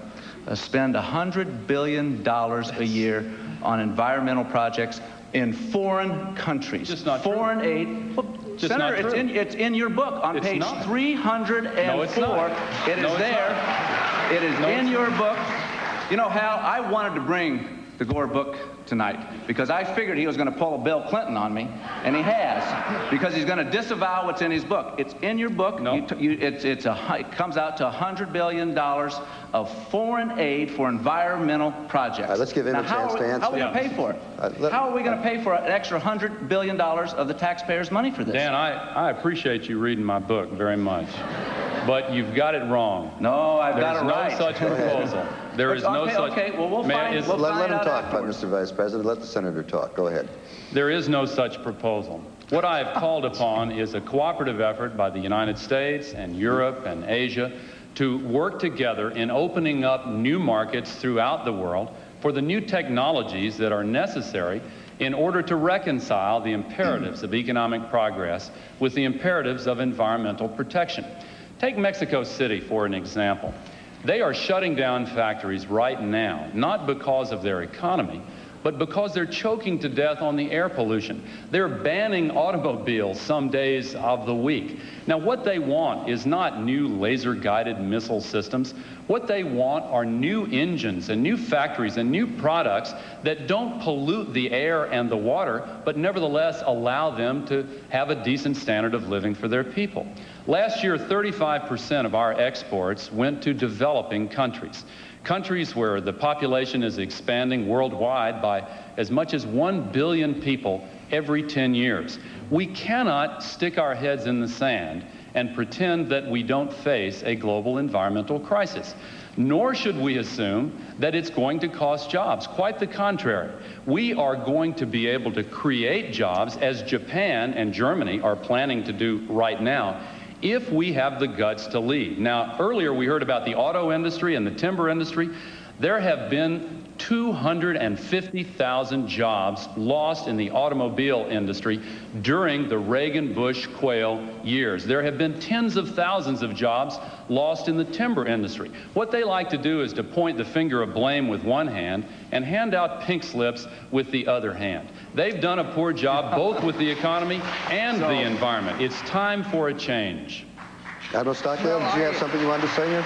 spend $100 billion a year on environmental projects in foreign countries. Just not foreign true. aid. Look, Just Senator, not true. it's in your book on It's page not. 304. No, it's not. It is No, it's there. not. It is No, in it's your not. book. You know, Hal, I wanted to bring the Gore book tonight because I figured he was going to pull a Bill Clinton on me, and he has, because he's going to disavow what's in his book. It's in your book. No. It comes out to $100 billion of foreign aid for environmental projects. All right, let's give him a chance to answer. How are we going to pay for it? How are we going to pay for an extra $100 billion of the taxpayers' money for this? Dan, I appreciate you reading my book very much, but you've got it wrong. No, I've got it right. There's no such proposal. There is no such... Okay, well, we'll find Let him talk, Mr. Vice President. Let the Senator talk. Go ahead. There is no such proposal. What I have called upon is a cooperative effort by the United States and Europe and Asia to work together in opening up new markets throughout the world for the new technologies that are necessary in order to reconcile the imperatives of economic progress with the imperatives of environmental protection. Take Mexico City for an example. They are shutting down factories right now, not because of their economy, but because they're choking to death on the air pollution. They're banning automobiles some days of the week. Now, what they want is not new laser-guided missile systems. What they want are new engines and new factories and new products that don't pollute the air and the water, but nevertheless allow them to have a decent standard of living for their people. Last year, 35% of our exports went to developing countries. Countries where the population is expanding worldwide by as much as 1 billion people every 10 years. We cannot stick our heads in the sand and pretend that we don't face a global environmental crisis. Nor should we assume that it's going to cost jobs. Quite the contrary. We are going to be able to create jobs, as Japan and Germany are planning to do right now, if we have the guts to lead. Now, earlier we heard about the auto industry and the timber industry. There have been 250,000 jobs lost in the automobile industry during the Reagan-Bush-Quayle years. There have been tens of thousands of jobs lost in the timber industry. What they like to do is to point the finger of blame with one hand and hand out pink slips with the other hand. They've done a poor job both with the economy and the environment. It's time for a change. Admiral Stockdale, did you have something you wanted to say here?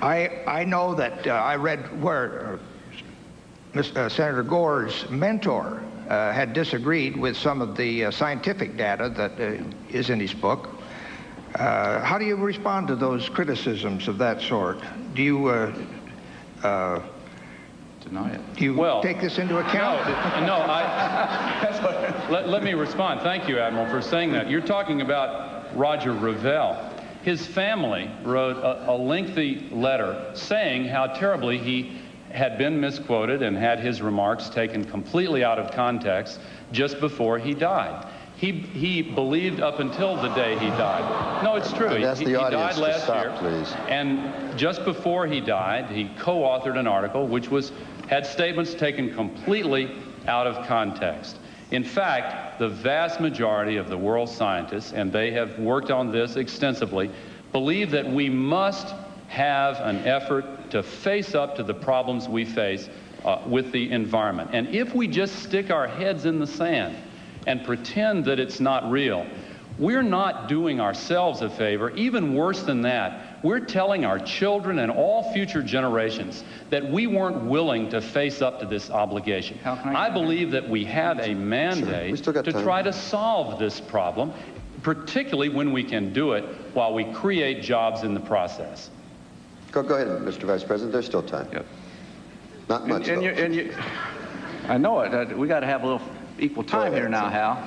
I know that I read where Senator Gore's mentor had disagreed with some of the scientific data that is in his book. How do you respond to those criticisms of that sort? Do you Deny it. do you take this into account? Let me respond. Thank you, Admiral, for saying that. You're talking about Roger Revelle. His family wrote a lengthy letter saying how terribly he had been misquoted and had his remarks taken completely out of context just before he died. He believed up until the day he died. No, it's true. He died last year. Please. And just before he died, he co-authored an article which had statements taken completely out of context. In fact, the vast majority of the world's scientists, and they have worked on this extensively, believe that we must have an effort to face up to the problems we face with the environment. And if we just stick our heads in the sand and pretend that it's not real, we're not doing ourselves a favor. Even worse than that, we're telling our children and all future generations that we weren't willing to face up to this obligation. I believe that we have a mandate to try to solve this problem, particularly when we can do it while we create jobs in the process. Go ahead, Mr. Vice President. There's still time. Yep. Not much, I know it. We got to have a little equal time here now, Hal.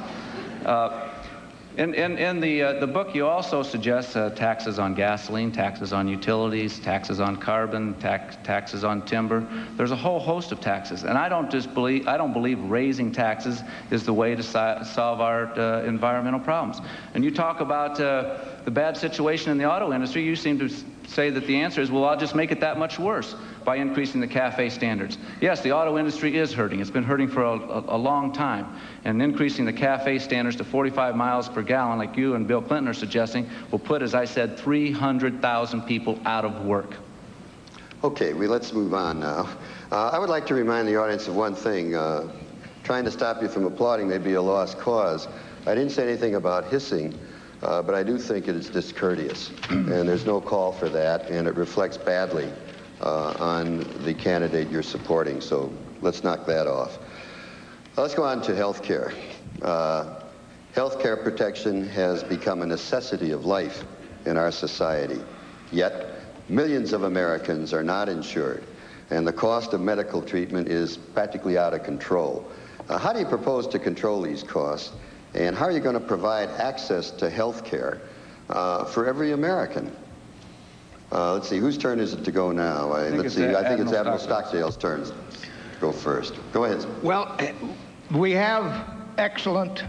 In the book, you also suggest taxes on gasoline, taxes on utilities, taxes on carbon, taxes on timber. There's a whole host of taxes, and I don't believe raising taxes is the way to solve our environmental problems. And you talk about the bad situation in the auto industry. You seem to say that the answer is, well, I'll just make it that much worse by increasing the CAFE standards. Yes, the auto industry is hurting. It's been hurting for a long time. And increasing the CAFE standards to 45 miles per gallon, like you and Bill Clinton are suggesting, will put, as I said, 300,000 people out of work. Okay, let's move on now. I would like to remind the audience of one thing. Trying to stop you from applauding may be a lost cause. I didn't say anything about hissing, but I do think it is discourteous. And there's no call for that, and it reflects badly on the candidate you're supporting, so let's knock that off. Let's go on to health care. Health care protection has become a necessity of life in our society, yet millions of Americans are not insured, and the cost of medical treatment is practically out of control. How do you propose to control these costs, and how are you going to provide access to health care for every American? Let's see, whose turn is it to go now? I think it's Admiral Stockdale's turn to go first. Go ahead. Well, we have excellent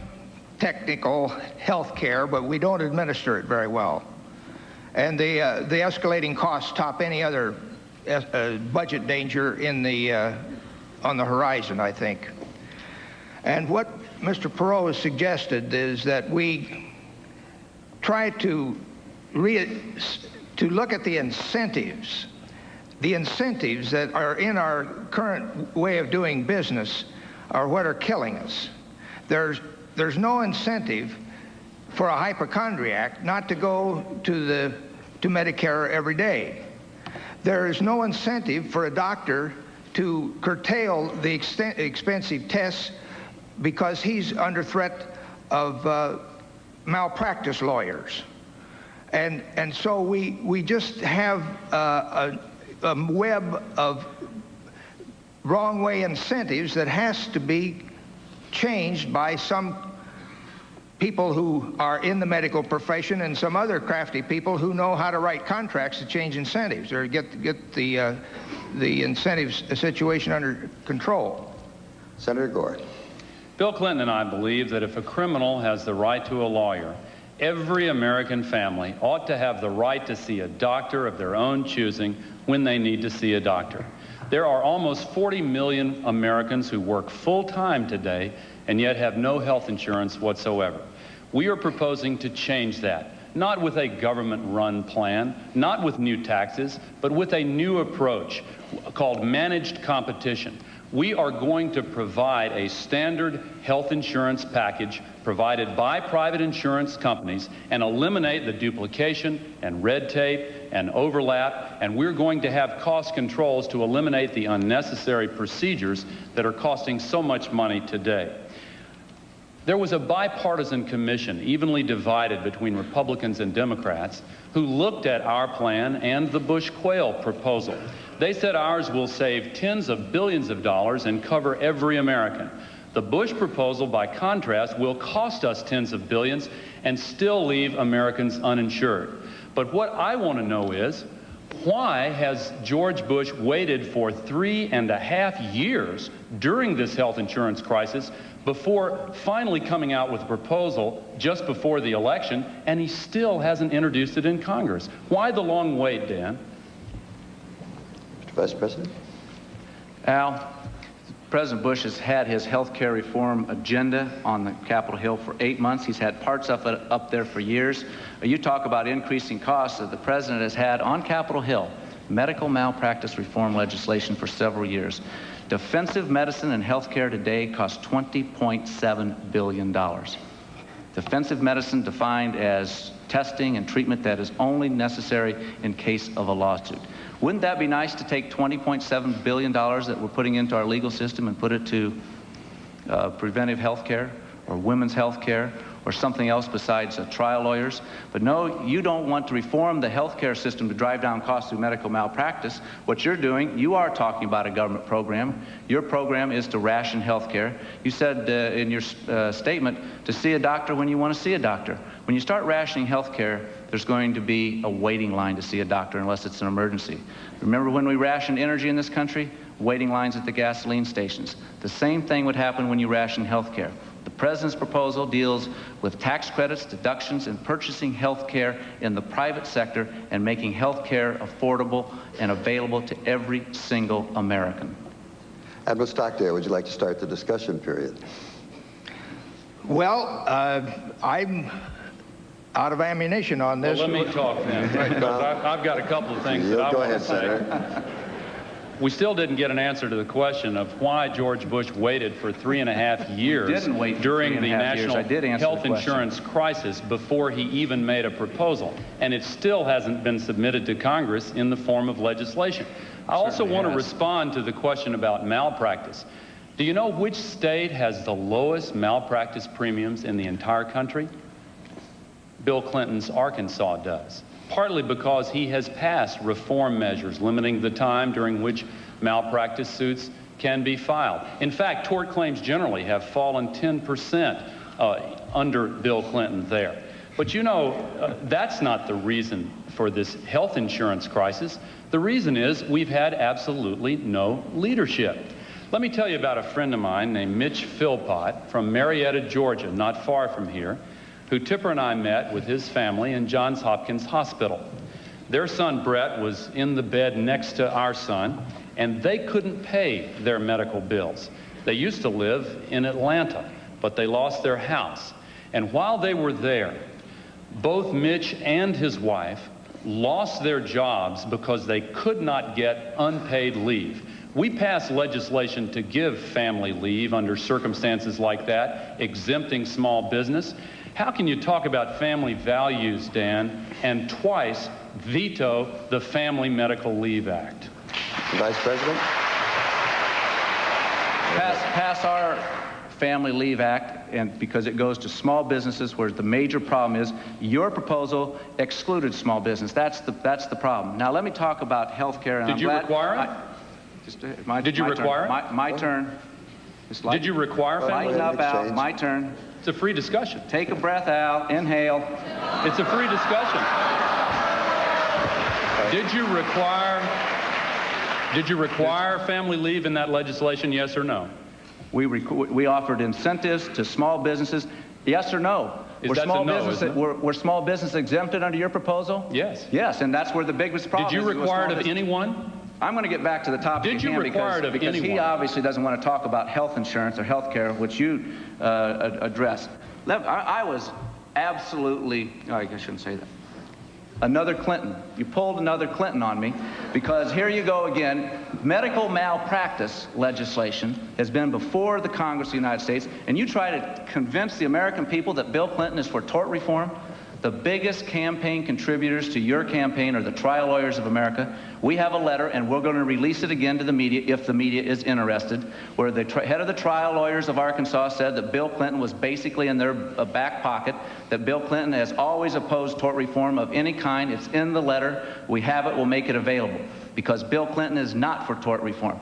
technical health care, but we don't administer it very well. And the escalating costs top any other budget danger in on the horizon, I think. And what Mr. Perot has suggested is that we try to look at the incentives that are in our current way of doing business are what are killing us. There's no incentive for a hypochondriac not to go to Medicare every day. There is no incentive for a doctor to curtail the expensive tests because he's under threat of malpractice lawyers. And so we just have a web of wrong way incentives that has to be changed by some people who are in the medical profession and some other crafty people who know how to write contracts to change incentives or get the incentives situation under control. Senator Gore. Bill Clinton and I believe that if a criminal has the right to a lawyer, every American family ought to have the right to see a doctor of their own choosing when they need to see a doctor. There are almost 40 million Americans who work full-time today and yet have no health insurance whatsoever. We are proposing to change that, not with a government-run plan, not with new taxes, but with a new approach called managed competition. We are going to provide a standard health insurance package provided by private insurance companies and eliminate the duplication and red tape and overlap, and we're going to have cost controls to eliminate the unnecessary procedures that are costing so much money today. There was a bipartisan commission, evenly divided between Republicans and Democrats, who looked at our plan and the Bush-Quayle proposal. They said ours will save tens of billions of dollars and cover every American. The Bush proposal, by contrast, will cost us tens of billions and still leave Americans uninsured. But what I want to know is, why has George Bush waited for 3.5 years during this health insurance crisis before finally coming out with a proposal just before the election, and he still hasn't introduced it in Congress? Why the long wait, Dan? Mr. Vice President? Al, President Bush has had his health care reform agenda on the Capitol Hill for 8 months. He's had parts of it up there for years. You talk about increasing costs that the president has had on Capitol Hill, medical malpractice reform legislation for several years. Defensive medicine and health care today costs $20.7 billion. Defensive medicine defined as testing and treatment that is only necessary in case of a lawsuit. Wouldn't that be nice to take $20.7 billion that we're putting into our legal system and put it to preventive health care or women's health care or something else besides trial lawyers? But no, you don't want to reform the health care system to drive down costs through medical malpractice. What you're doing, you are talking about a government program. Your program is to ration health care. You said in your statement to see a doctor when you want to see a doctor. When you start rationing health care, there's going to be a waiting line to see a doctor unless it's an emergency. Remember when we rationed energy in this country? Waiting lines at the gasoline stations. The same thing would happen when you ration health care. The president's proposal deals with tax credits, deductions, and purchasing health care in the private sector and making health care affordable and available to every single American. Admiral Stockdale, would you like to start the discussion period? Well, I'm out of ammunition on this. Well, let me talk then, because I've got a couple of things that I go want ahead, to say. Senator. We still didn't get an answer to the question of why George Bush waited for 3.5 years Didn't wait for during 3.5 the years. national I did answer health the question. insurance crisis before he even made a proposal. And it still hasn't been submitted to Congress in the form of legislation. I also Certainly want to has. respond to the question about malpractice. Do you know which state has the lowest malpractice premiums in the entire country? Bill Clinton's Arkansas does, partly because he has passed reform measures limiting the time during which malpractice suits can be filed. In fact, tort claims generally have fallen 10% under Bill Clinton there. But you know, that's not the reason for this health insurance crisis. The reason is we've had absolutely no leadership. Let me tell you about a friend of mine named Mitch Philpott from Marietta, Georgia, not far from here, who Tipper and I met with his family in Johns Hopkins Hospital. Their son Brett was in the bed next to our son, and they couldn't pay their medical bills. They used to live in Atlanta, but they lost their house. And while they were there, both Mitch and his wife lost their jobs because they could not get unpaid leave. We passed legislation to give family leave under circumstances like that, exempting small business. How can you talk about family values, Dan, and twice veto the Family Medical Leave Act? Vice President? Pass our Family Leave Act, and because it goes to small businesses, where the major problem is your proposal excluded small business. That's the problem. Now let me talk about health care. Did you require it? Did you require it? My turn. Did you require family leave? Lighten up, Al. My turn. It's a free discussion. Take a breath, Al. Inhale. It's a free discussion. Did you require family leave in that legislation, yes or no? We offered incentives to small businesses. Yes or no? Were small business exempted under your proposal? Yes. Yes, and that's where the biggest problem Did is. you require it of anyone? I'm going to get back to the topic Did you again require it of because he anyone? obviously doesn't want to talk about health insurance or health care, which you addressed. I was absolutely, I shouldn't say that. Another Clinton. You pulled another Clinton on me because here you go again. Medical malpractice legislation has been before the Congress of the United States, and you try to convince the American people that Bill Clinton is for tort reform. The biggest campaign contributors to your campaign are the trial lawyers of America. We have a letter, and we're going to release it again to the media if the media is interested, where the head of the trial lawyers of Arkansas said that Bill Clinton was basically in their back pocket, that Bill Clinton has always opposed tort reform of any kind. It's in the letter. We have it. We'll make it available because Bill Clinton is not for tort reform.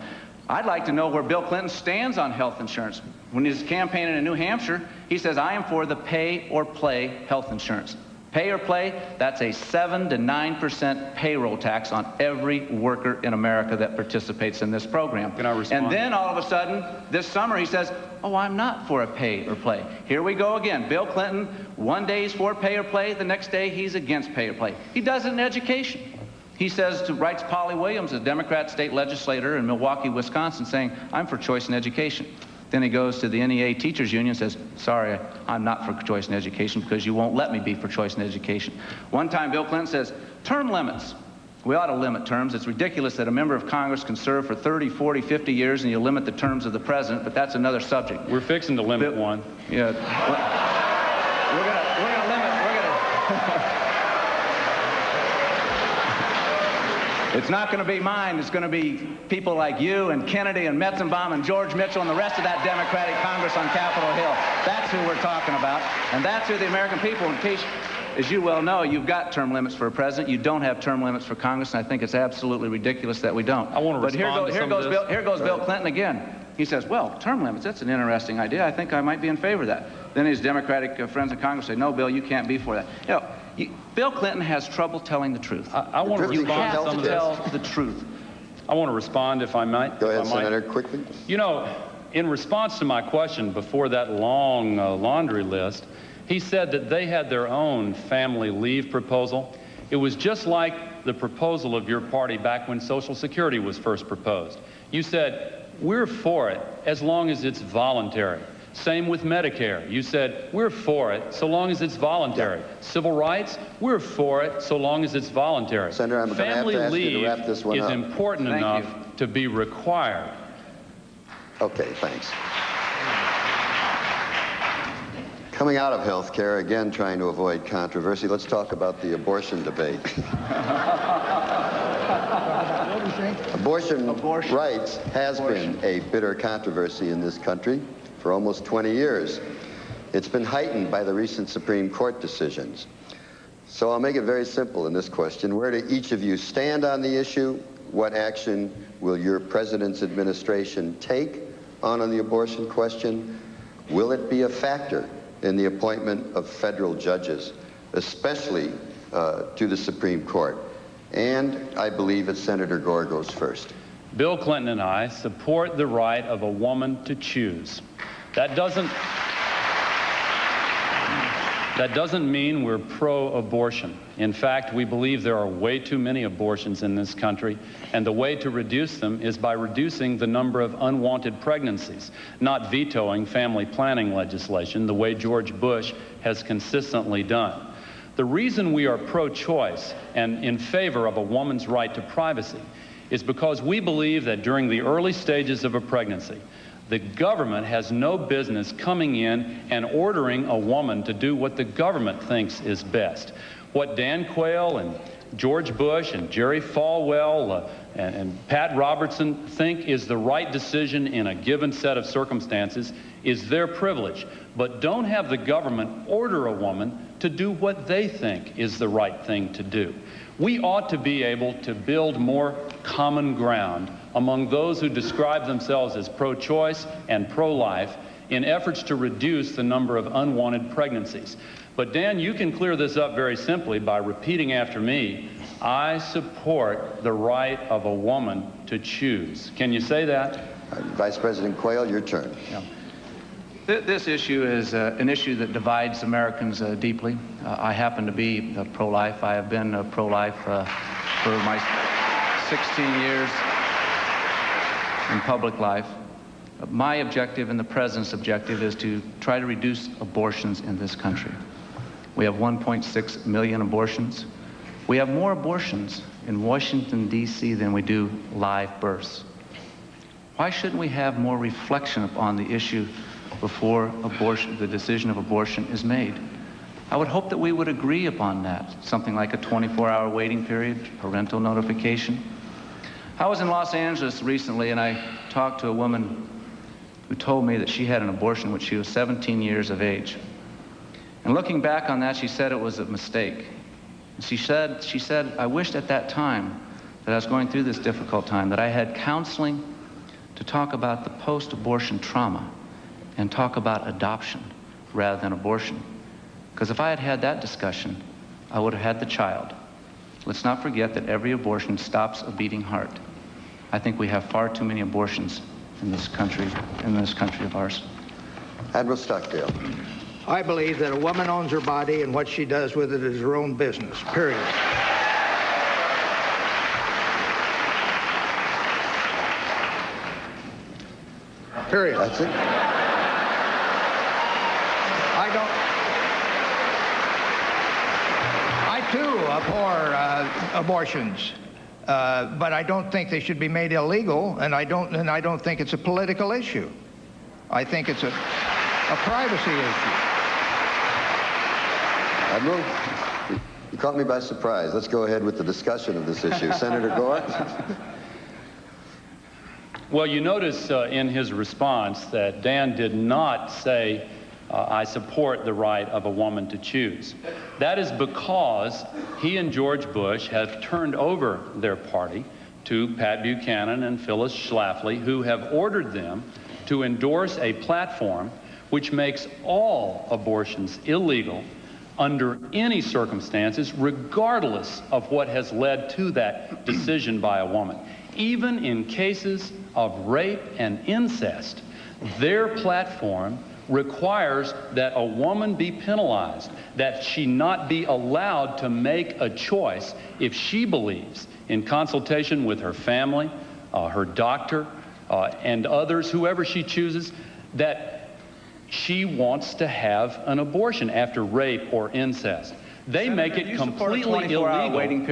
I'd like to know where Bill Clinton stands on health insurance. When he's campaigning in New Hampshire, he says, I am for the pay or play health insurance. Pay or play, that's a 7 to 9% payroll tax on every worker in America that participates in this program. Can I respond? And then all of a sudden, this summer, he says, oh, I'm not for a pay or play. Here we go again. Bill Clinton, one day he's for pay or play, the next day he's against pay or play. He does it in education. He writes Polly Williams, a Democrat state legislator in Milwaukee, Wisconsin, saying, I'm for choice in education. Then he goes to the NEA Teachers Union and says, sorry, I'm not for choice in education because you won't let me be for choice in education. One time, Bill Clinton says, term limits. We ought to limit terms. It's ridiculous that a member of Congress can serve for 30, 40, 50 years and you limit the terms of the president, but that's another subject. We're fixing to limit one. Yeah. We're gonna limit. It's not going to be mine. It's going to be people like you and Kennedy and Metzenbaum and George Mitchell and the rest of that Democratic Congress on Capitol Hill. That's who we're talking about. And that's who the American people, in case, as you well know, you've got term limits for a president. You don't have term limits for Congress, and I think it's absolutely ridiculous that we don't. I want to respond to some of this. Here goes Bill Clinton again. He says, well, term limits, that's an interesting idea. I think I might be in favor of that. Then his Democratic friends in Congress say, no, Bill, you can't be for that. You know, Bill Clinton has trouble telling the truth. I want to respond to some of this. You have to tell the truth. I want to respond, if I might. Go ahead, Senator, quickly. You know, in response to my question before that long laundry list, he said that they had their own family leave proposal. It was just like the proposal of your party back when Social Security was first proposed. You said, we're for it as long as it's voluntary. Same with Medicare. You said, we're for it so long as it's voluntary. Yeah. Civil rights, we're for it so long as it's voluntary. Senator, I'm going to have to ask you to wrap this one up. Family leave is important enough to be required. Okay, thanks. Coming out of health care, again trying to avoid controversy, let's talk about the abortion debate. Abortion rights has been a bitter controversy in this country for almost 20 years. It's been heightened by the recent Supreme Court decisions. So I'll make it very simple in this question. Where do each of you stand on the issue? What action will your president's administration take on the abortion question? Will it be a factor in the appointment of federal judges, especially to the Supreme Court? And I believe that Senator Gore goes first. Bill Clinton and I support the right of a woman to choose. That doesn't mean we're pro-abortion. In fact, we believe there are way too many abortions in this country, and the way to reduce them is by reducing the number of unwanted pregnancies, not vetoing family planning legislation the way George Bush has consistently done. The reason we are pro-choice and in favor of a woman's right to privacy is because we believe that during the early stages of a pregnancy, the government has no business coming in and ordering a woman to do what the government thinks is best. What Dan Quayle and George Bush and Jerry Falwell and Pat Robertson think is the right decision in a given set of circumstances is their privilege. But don't have the government order a woman to do what they think is the right thing to do. We ought to be able to build more common ground among those who describe themselves as pro-choice and pro-life in efforts to reduce the number of unwanted pregnancies. But Dan, you can clear this up very simply by repeating after me, I support the right of a woman to choose. Can you say that? Vice President Quayle, your turn. Yeah. This issue is an issue that divides Americans deeply. I happen to be pro-life. I have been pro-life for my 16 years in public life. My objective and the President's objective is to try to reduce abortions in this country. We have 1.6 million abortions. We have more abortions in Washington, D.C. than we do live births. Why shouldn't we have more reflection upon the issue before the decision of abortion is made? I would hope that we would agree upon that, something like a 24-hour waiting period, parental notification. I was in Los Angeles recently, and I talked to a woman who told me that she had an abortion when she was 17 years of age. And looking back on that, she said it was a mistake. She said, I wished at that time that I was going through this difficult time, that I had counseling to talk about the post-abortion trauma and talk about adoption rather than abortion. Because if I had had that discussion, I would have had the child. Let's not forget that every abortion stops a beating heart. I think we have far too many abortions in this country of ours. Admiral Stockdale. I believe that a woman owns her body, and what she does with it is her own business, period. Period. That's it? I too abhor abortions, but I don't think they should be made illegal, and I don't think it's a political issue. I think it's a privacy issue. Admiral, you caught me by surprise. Let's go ahead with the discussion of this issue. Senator Gore? Well, you notice in his response that Dan did not say, I support the right of a woman to choose. That is because he and George Bush have turned over their party to Pat Buchanan and Phyllis Schlafly, who have ordered them to endorse a platform which makes all abortions illegal under any circumstances, regardless of what has led to that decision by a woman. Even in cases of rape and incest, their platform requires that a woman be penalized, that she not be allowed to make a choice if she believes, in consultation with her family, her doctor, and others, whoever she chooses, that she wants to have an abortion after rape or incest. They make it completely illegal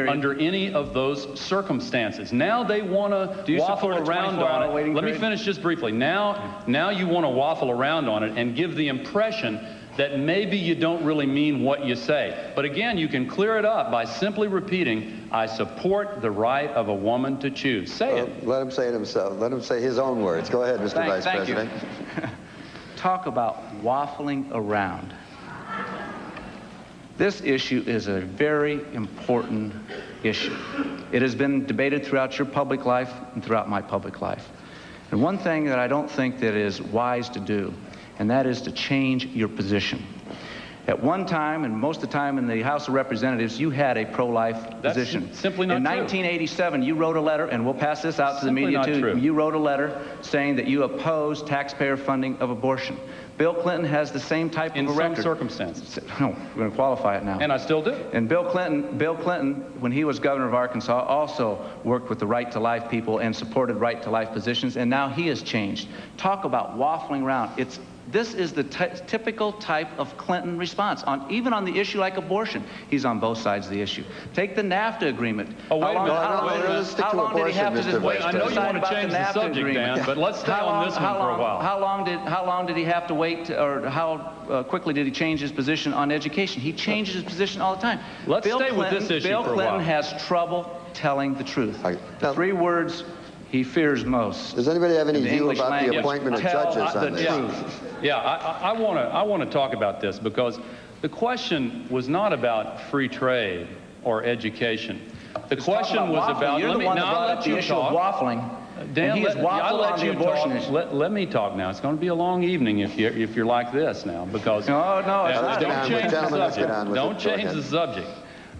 under any of those circumstances. Now they want to waffle around on it. Let me finish just briefly. Now you want to waffle around on it and give the impression that maybe you don't really mean what you say. But again, you can clear it up by simply repeating, I support the right of a woman to choose. Say it. Let him say it himself. Let him say his own words. Go ahead, Mr. Vice President. You. Talk about waffling around. This issue is a very important issue. It has been debated throughout your public life and throughout my public life. And one thing that I don't think that is wise to do, and that is to change your position. At one time, and most of the time in the House of Representatives, you had a pro-life position. Simply not true. In 1987, you wrote a letter, and we'll pass this out to the media too. True. You wrote a letter saying that you oppose taxpayer funding of abortion. Bill Clinton has the same type of a record. In some circumstances. No, we're going to qualify it now. And I still do. And Bill Clinton, when he was governor of Arkansas, also worked with the Right to Life people and supported Right to Life positions, and now he has changed. Talk about waffling around. This is the typical type of Clinton response. Even on the issue like abortion, he's on both sides of the issue. Take the NAFTA agreement. Oh, wait a minute. How long did he have to just wait? I know you want to change the subject, Dan, but let's stay on this one for a while. How long did he have to wait, or how quickly did he change his position on education? He changes his position all the time. Let's stay with this issue for a while. Bill Clinton has trouble telling the truth. The 3 words he fears most. Does anybody have any view about the appointment of judges on this? Yeah, I want to talk about this, because the question was not about free trade or education. The question was about. You're the one that brought up the issue of waffling. Dan, I'll let you talk. Let me talk now. It's going to be a long evening if you're like this now, because no, don't change the subject. Don't change the subject.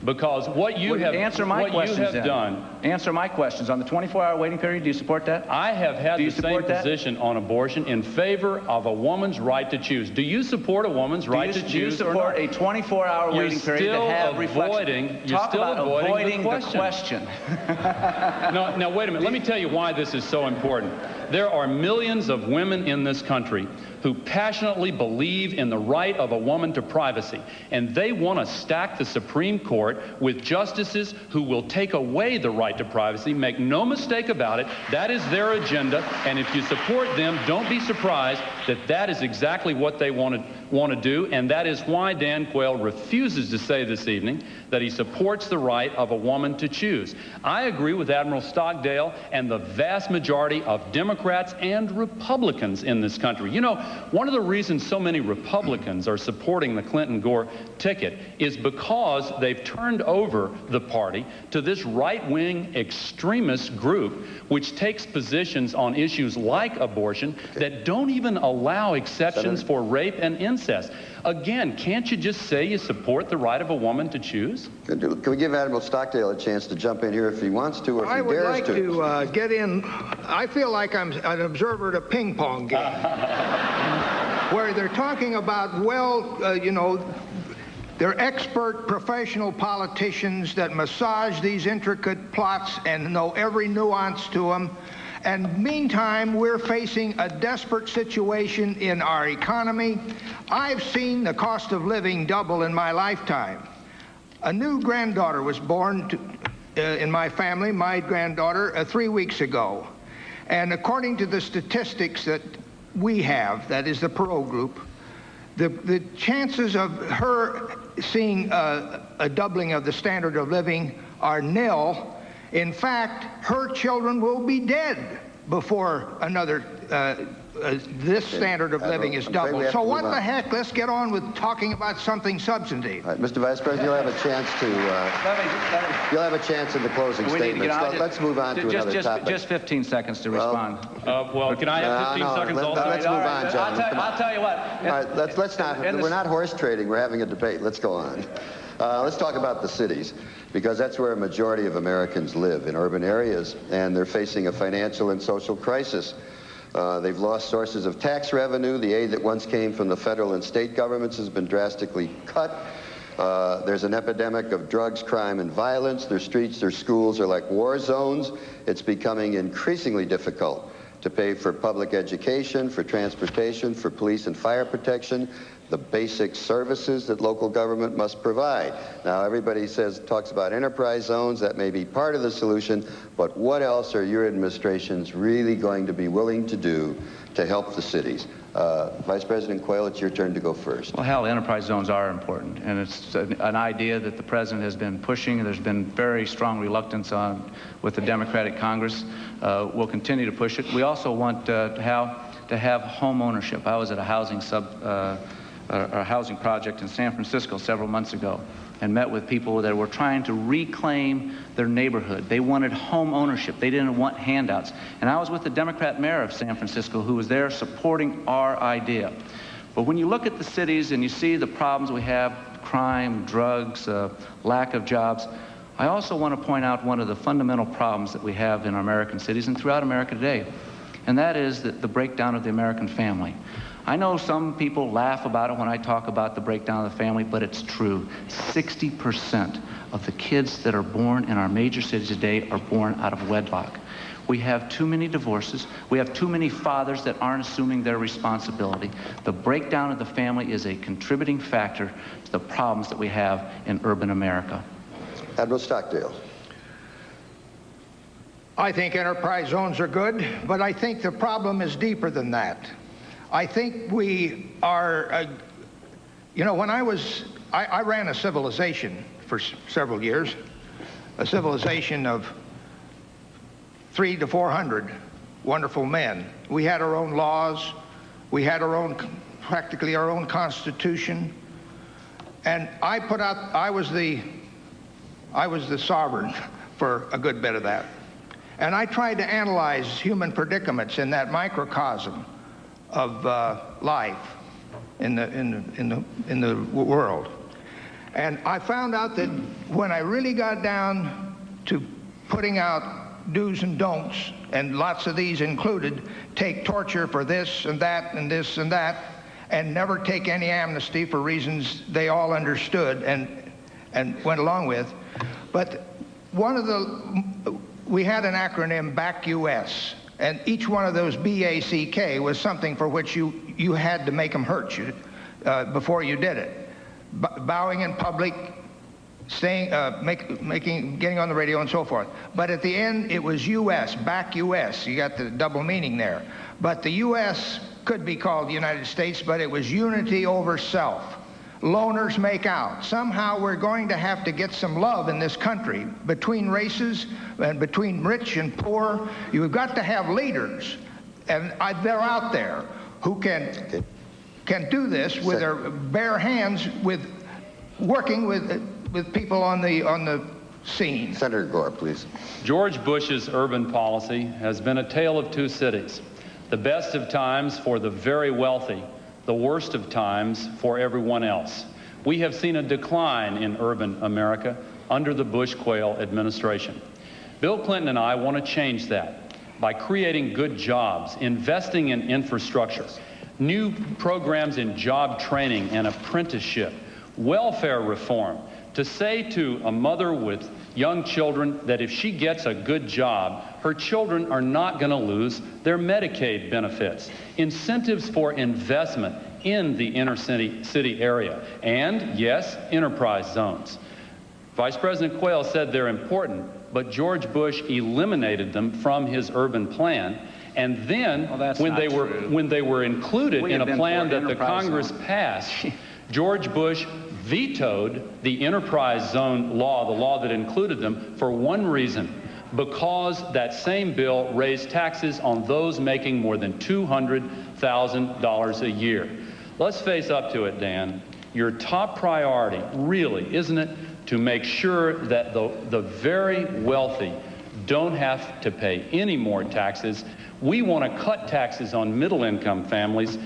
Because what you have done. Answer my questions. On the 24-hour waiting period, do you support that? I have had the same position on abortion in favor of a woman's right to choose. Do you support a woman's right to choose? Do you support a 24-hour waiting period to have reflection? You're still avoiding the question. Now, wait a minute. Let me tell you why this is so important. There are millions of women in this country who passionately believe in the right of a woman to privacy, and they want to stack the Supreme Court with justices who will take away the right to privacy. Make no mistake about it, that is their agenda, and if you support them, don't be surprised that that is exactly what they want to do, and that is why Dan Quayle refuses to say this evening that he supports the right of a woman to choose. I agree with Admiral Stockdale and the vast majority of Democrats and Republicans in this country. You know, one of the reasons so many Republicans are supporting the Clinton-Gore ticket is because they've turned over the party to this right-wing extremist group which takes positions on issues like abortion that don't even allow exceptions for rape and incest. Again, can't you just say you support the right of a woman to choose? Can we give Admiral Stockdale a chance to jump in here if he wants to, or if he dares to? I would like to get in. I feel like I'm an observer at a ping pong game where they're talking about, they're expert professional politicians that massage these intricate plots and know every nuance to them. And meantime, we're facing a desperate situation in our economy. I've seen the cost of living double in my lifetime. A new granddaughter was born in my family, my granddaughter, 3 weeks ago. And according to the statistics that we have, that is the Perot group, the chances of her seeing a doubling of the standard of living are nil. In fact, her children will be dead before another this standard of living is doubled. So what the heck? Let's get on with talking about something substantive. All right, Mr. Vice President, you'll have a chance to. You'll have a chance in the closing statements. Let's move on to another topic. Just 15 seconds to respond. Well, can I have 15 seconds also? Let's move on, gentlemen. I'll tell you what. All right, let's not. We're not horse trading. We're having a debate. Let's go on. Let's talk about the cities, because that's where a majority of Americans live, in urban areas, and they're facing a financial and social crisis. They've lost sources of tax revenue. The aid that once came from the federal and state governments has been drastically cut. There's an epidemic of drugs, crime, and violence. Their streets, their schools are like war zones. It's becoming increasingly difficult to pay for public education, for transportation, for police and fire protection. the basic services that local government must provide. Now, everybody talks about enterprise zones. That may be part of the solution, but what else are your administrations really going to be willing to do to help the cities? Vice President Quayle, it's your turn to go first. Well, hell, enterprise zones are important, and it's an idea that the president has been pushing. There's been very strong reluctance with the Democratic Congress. We'll continue to push it. We also want to have home ownership. I was at a housing project in San Francisco several months ago and met with people that were trying to reclaim their neighborhood. They wanted home ownership. They didn't want handouts. And I was with the Democrat mayor of San Francisco who was there supporting our idea. But when you look at the cities and you see the problems we have, crime, drugs, lack of jobs, I also want to point out one of the fundamental problems that we have in our American cities and throughout America today, and that is the breakdown of the American family. I know some people laugh about it when I talk about the breakdown of the family, but it's true. 60% of the kids that are born in our major cities today are born out of wedlock. We have too many divorces. We have too many fathers that aren't assuming their responsibility. The breakdown of the family is a contributing factor to the problems that we have in urban America. Admiral Stockdale. I think enterprise zones are good, but I think the problem is deeper than that. I think we are, when I ran a civilization for several years, a civilization of 300 to 400 wonderful men. We had our own laws. We had practically our own constitution. And I was the sovereign for a good bit of that. And I tried to analyze human predicaments in that microcosm of life in the world. And I found out that when I really got down to putting out do's and don'ts, and lots of these included take torture for this and that and this and that, and never take any amnesty for reasons they all understood and went along with. But we had an acronym, BACK US, and each one of those BACK was something for which you had to make them hurt you before you did it. Bowing in public, getting on the radio and so forth. But at the end, it was US, BACK US. You got the double meaning there. But the US could be called the United States, but it was unity over self. Loners make out. Somehow we're going to have to get some love in this country between races and between rich and poor. You've got to have leaders, and they're out there who can do this with their bare hands, working with people on the scene. Senator Gore, please. George Bush's urban policy has been a tale of two cities. The best of times for the very wealthy, the worst of times for everyone else. We have seen a decline in urban America under the Bush-Quayle administration. Bill Clinton and I want to change that by creating good jobs, investing in infrastructure, new programs in job training and apprenticeship, welfare reform, to say to a mother with young children that if she gets a good job, her children are not going to lose their Medicaid benefits. Incentives for investment in the inner city area. And, yes, enterprise zones. Vice President Quayle said they're important, but George Bush eliminated them from his urban plan. And then, when they were included in a plan that the Congress passed, George Bush vetoed the enterprise zone law, the law that included them, for one reason: because that same bill raised taxes on those making more than $200,000 a year. Let's face up to it, Dan. Your top priority, really, isn't it, to make sure that the very wealthy don't have to pay any more taxes? We want to cut taxes on middle-income families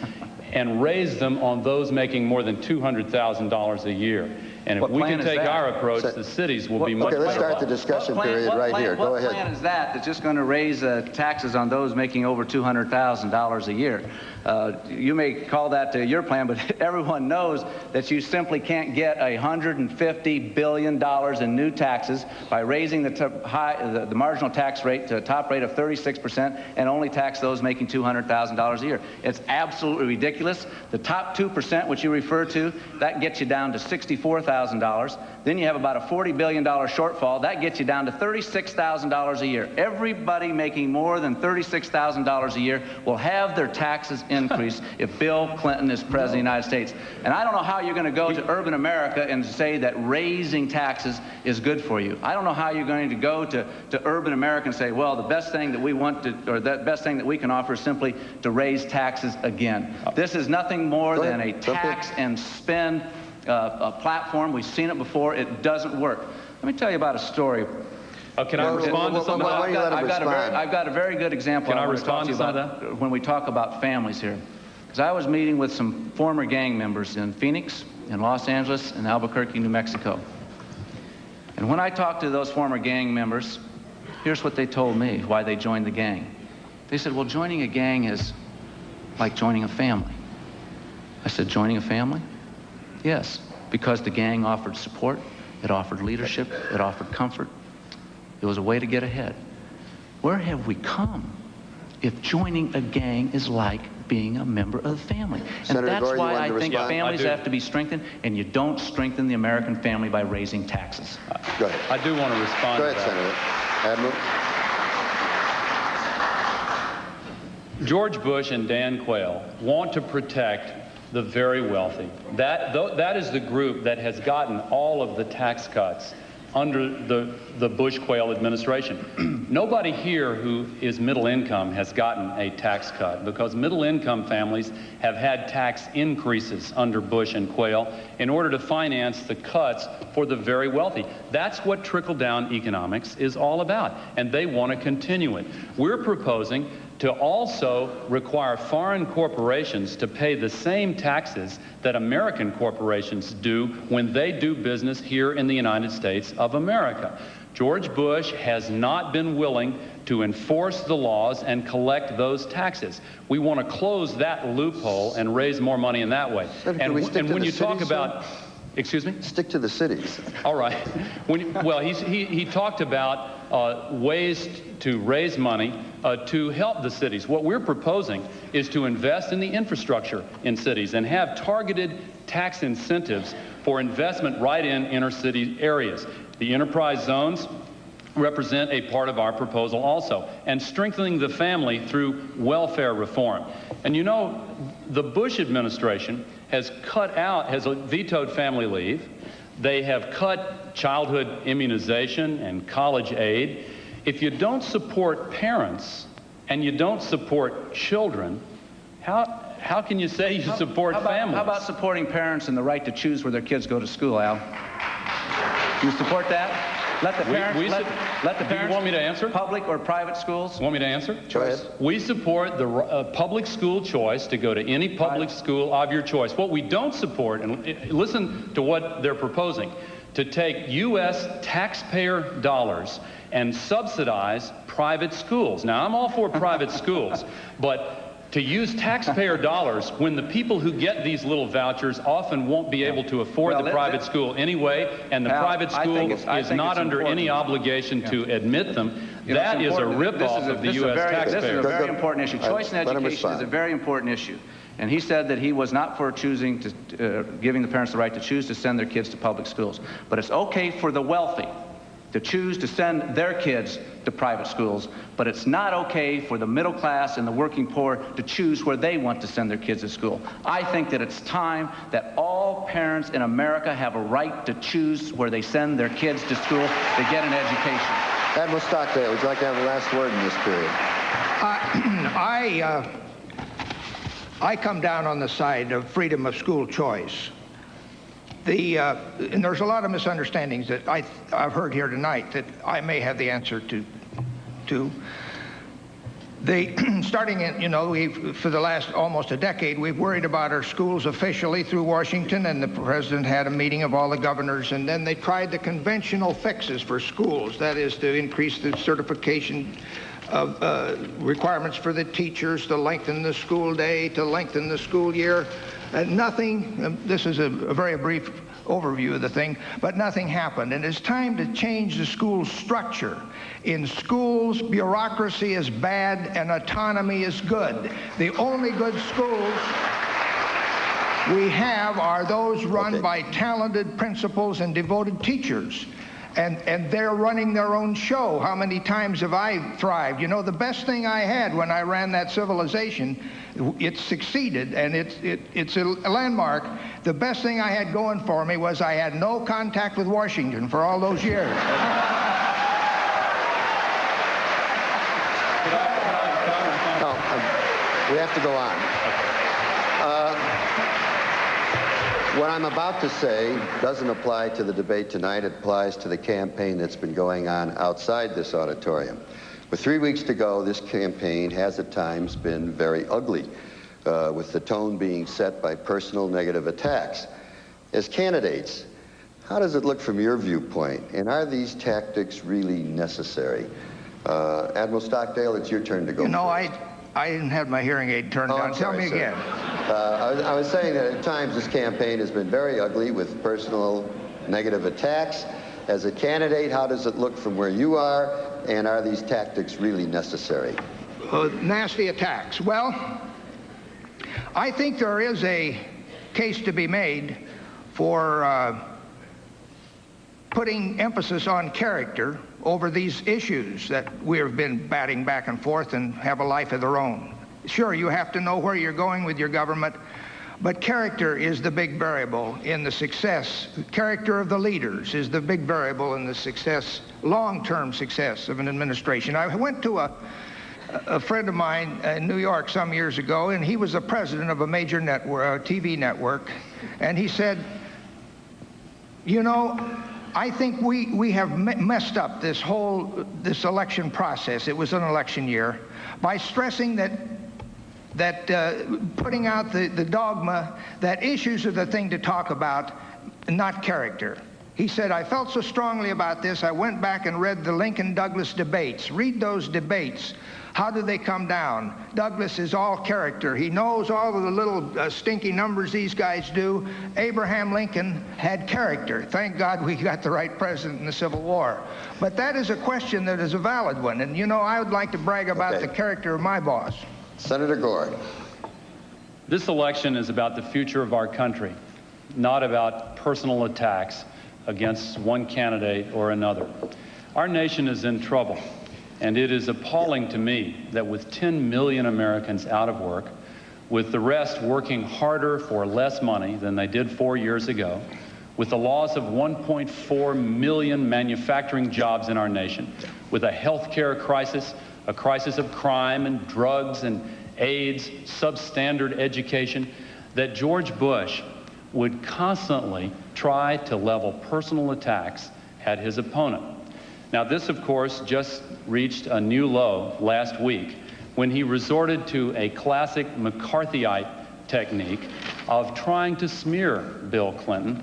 and raise them on those making more than $200,000 a year. And if What we plan can is take that? our approach, the cities will be much Okay, let's better start the off. discussion period right here. Go What ahead. plan is that that's just going to raise taxes on those making over $200,000 a year? You may call that your plan, but everyone knows that you simply can't get $150 billion in new taxes by raising the marginal tax rate to a top rate of 36% and only tax those making $200,000 a year. It's absolutely ridiculous. The top 2%, which you refer to, that gets you down to $64,000. Then you have about a $40 billion shortfall. That gets you down to $36,000 a year. Everybody making more than $36,000 a year will have their taxes increased if Bill Clinton is president of the United States. And I don't know how you're going to go to urban America and say that raising taxes is good for you. I don't know how you're going to go to urban America and say, well, the best thing that we want to, or the best thing that we can offer is simply to raise taxes again. This is nothing more than a tax and spend a platform. We've seen it before. It doesn't work. Let me tell you about a story. Can I respond to some of that? I've got a very good example. Can I respond to some of that? When we talk about families here. Because I was meeting with some former gang members in Phoenix, in Los Angeles, and Albuquerque, New Mexico. And when I talked to those former gang members, here's what they told me, why they joined the gang. They said, well, joining a gang is like joining a family. I said, joining a family? Yes, because the gang offered support, it offered leadership, it offered comfort. It was a way to get ahead. Where have we come if joining a gang is like being a member of the family? And Senator that's Gore, you why wanted to I think respond? families have to be strengthened, and you don't strengthen the American family by raising taxes. Go ahead. I do want to respond Go to ahead, that. Senator. Admiral. George Bush and Dan Quayle want to protect the very wealthy. That is the group that has gotten all of the tax cuts under the Bush-Quayle administration. Nobody here who is middle income has gotten a tax cut, because middle income families have had tax increases under Bush and Quayle in order to finance the cuts for the very wealthy. That's what trickle-down economics is all about, and they want to continue it. We're proposing to also require foreign corporations to pay the same taxes that American corporations do when they do business here in the United States of America. George Bush has not been willing to enforce the laws and collect those taxes. We want to close that loophole and raise more money in that way. Can we stick to when the you talk cities, about, sir? excuse me? Stick to the cities. All right. Well, he talked about ways to raise money to help the cities. What we're proposing is to invest in the infrastructure in cities and have targeted tax incentives for investment right in inner city areas. The enterprise zones represent a part of our proposal also, and strengthening the family through welfare reform. And you know, the Bush administration has vetoed family leave. They have cut childhood immunization and college aid. If you don't support parents and you don't support children, how can you say you support families? How about supporting parents and the right to choose where their kids go to school, Al? You support that? Let the parents, let the parents. Do you want me to answer? Public or private schools? Want me to answer? Go ahead. We support the public school choice to go to any public school of your choice. What we don't support, and listen to what they're proposing, to take U.S. taxpayer dollars and subsidize private schools. Now, I'm all for private schools, but to use taxpayer dollars when the people who get these little vouchers often won't be able to afford the private school anyway, and the private school is not under any obligation to admit them, that is a ripoff of the U.S. taxpayer. This is a very important issue. Choice in education is a very important issue. And he said that he was not for choosing to, giving the parents the right to choose to send their kids to public schools. But it's okay for the wealthy to choose to send their kids to private schools, but it's not okay for the middle class and the working poor to choose where they want to send their kids to school. I think that it's time that all parents in America have a right to choose where they send their kids to school to get an education. Admiral Stockdale, would you like to have the last word in this period? I come down on the side of freedom of school choice. And there's a lot of misunderstandings that I've heard here tonight that I may have the answer to. Starting in, for the last almost a decade, we've worried about our schools officially through Washington, and the president had a meeting of all the governors, and then they tried the conventional fixes for schools, that is to increase the certification of requirements for the teachers, to lengthen the school day, to lengthen the school year. Nothing, this is a very brief overview of the thing, but nothing happened. And it's time to change the school structure. In schools, bureaucracy is bad and autonomy is good. The only good schools we have are those run by talented principals and devoted teachers. And they're running their own show. How many times have I thrived? The best thing I had when I ran that civilization, it succeeded, and it's a landmark. The best thing I had going for me was I had no contact with Washington for all those years. We have to go on. What I'm about to say doesn't apply to the debate tonight. It applies to the campaign that's been going on outside this auditorium. With 3 weeks to go, this campaign has at times been very ugly, with the tone being set by personal negative attacks. As candidates, how does it look from your viewpoint? And are these tactics really necessary? Admiral Stockdale, it's your turn to go first. I didn't have my hearing aid turned on. Tell me again. I was saying that at times this campaign has been very ugly with personal negative attacks. As a candidate, how does it look from where you are, and are these tactics really necessary? Nasty attacks. Well, I think there is a case to be made for putting emphasis on character over these issues that we have been batting back and forth and have a life of their own. Sure, you have to know where you're going with your government, but character is the big variable in the success. The character of the leaders is the big variable in the success, long-term success of an administration. I went to a friend of mine in New York some years ago, and he was the president of a major network, TV network, and he said, I think we have messed up this election process. It was an election year by stressing that putting out the dogma that issues are the thing to talk about, not character. He said, I felt so strongly about this, I went back and read the Lincoln-Douglas debates. Read those debates. How do they come down? Douglas is all character. He knows all of the little stinky numbers these guys do. Abraham Lincoln had character. Thank God we got the right president in the Civil War. But that is a question that is a valid one. And, I would like to brag about the character of my boss. Senator Gore. This election is about the future of our country, not about personal attacks against one candidate or another. Our nation is in trouble. And it is appalling to me that with 10 million Americans out of work, with the rest working harder for less money than they did 4 years ago, with the loss of 1.4 million manufacturing jobs in our nation, with a health care crisis, a crisis of crime and drugs and AIDS, substandard education, that George Bush would constantly try to level personal attacks at his opponent. Now, this, of course, just reached a new low last week when he resorted to a classic McCarthyite technique of trying to smear Bill Clinton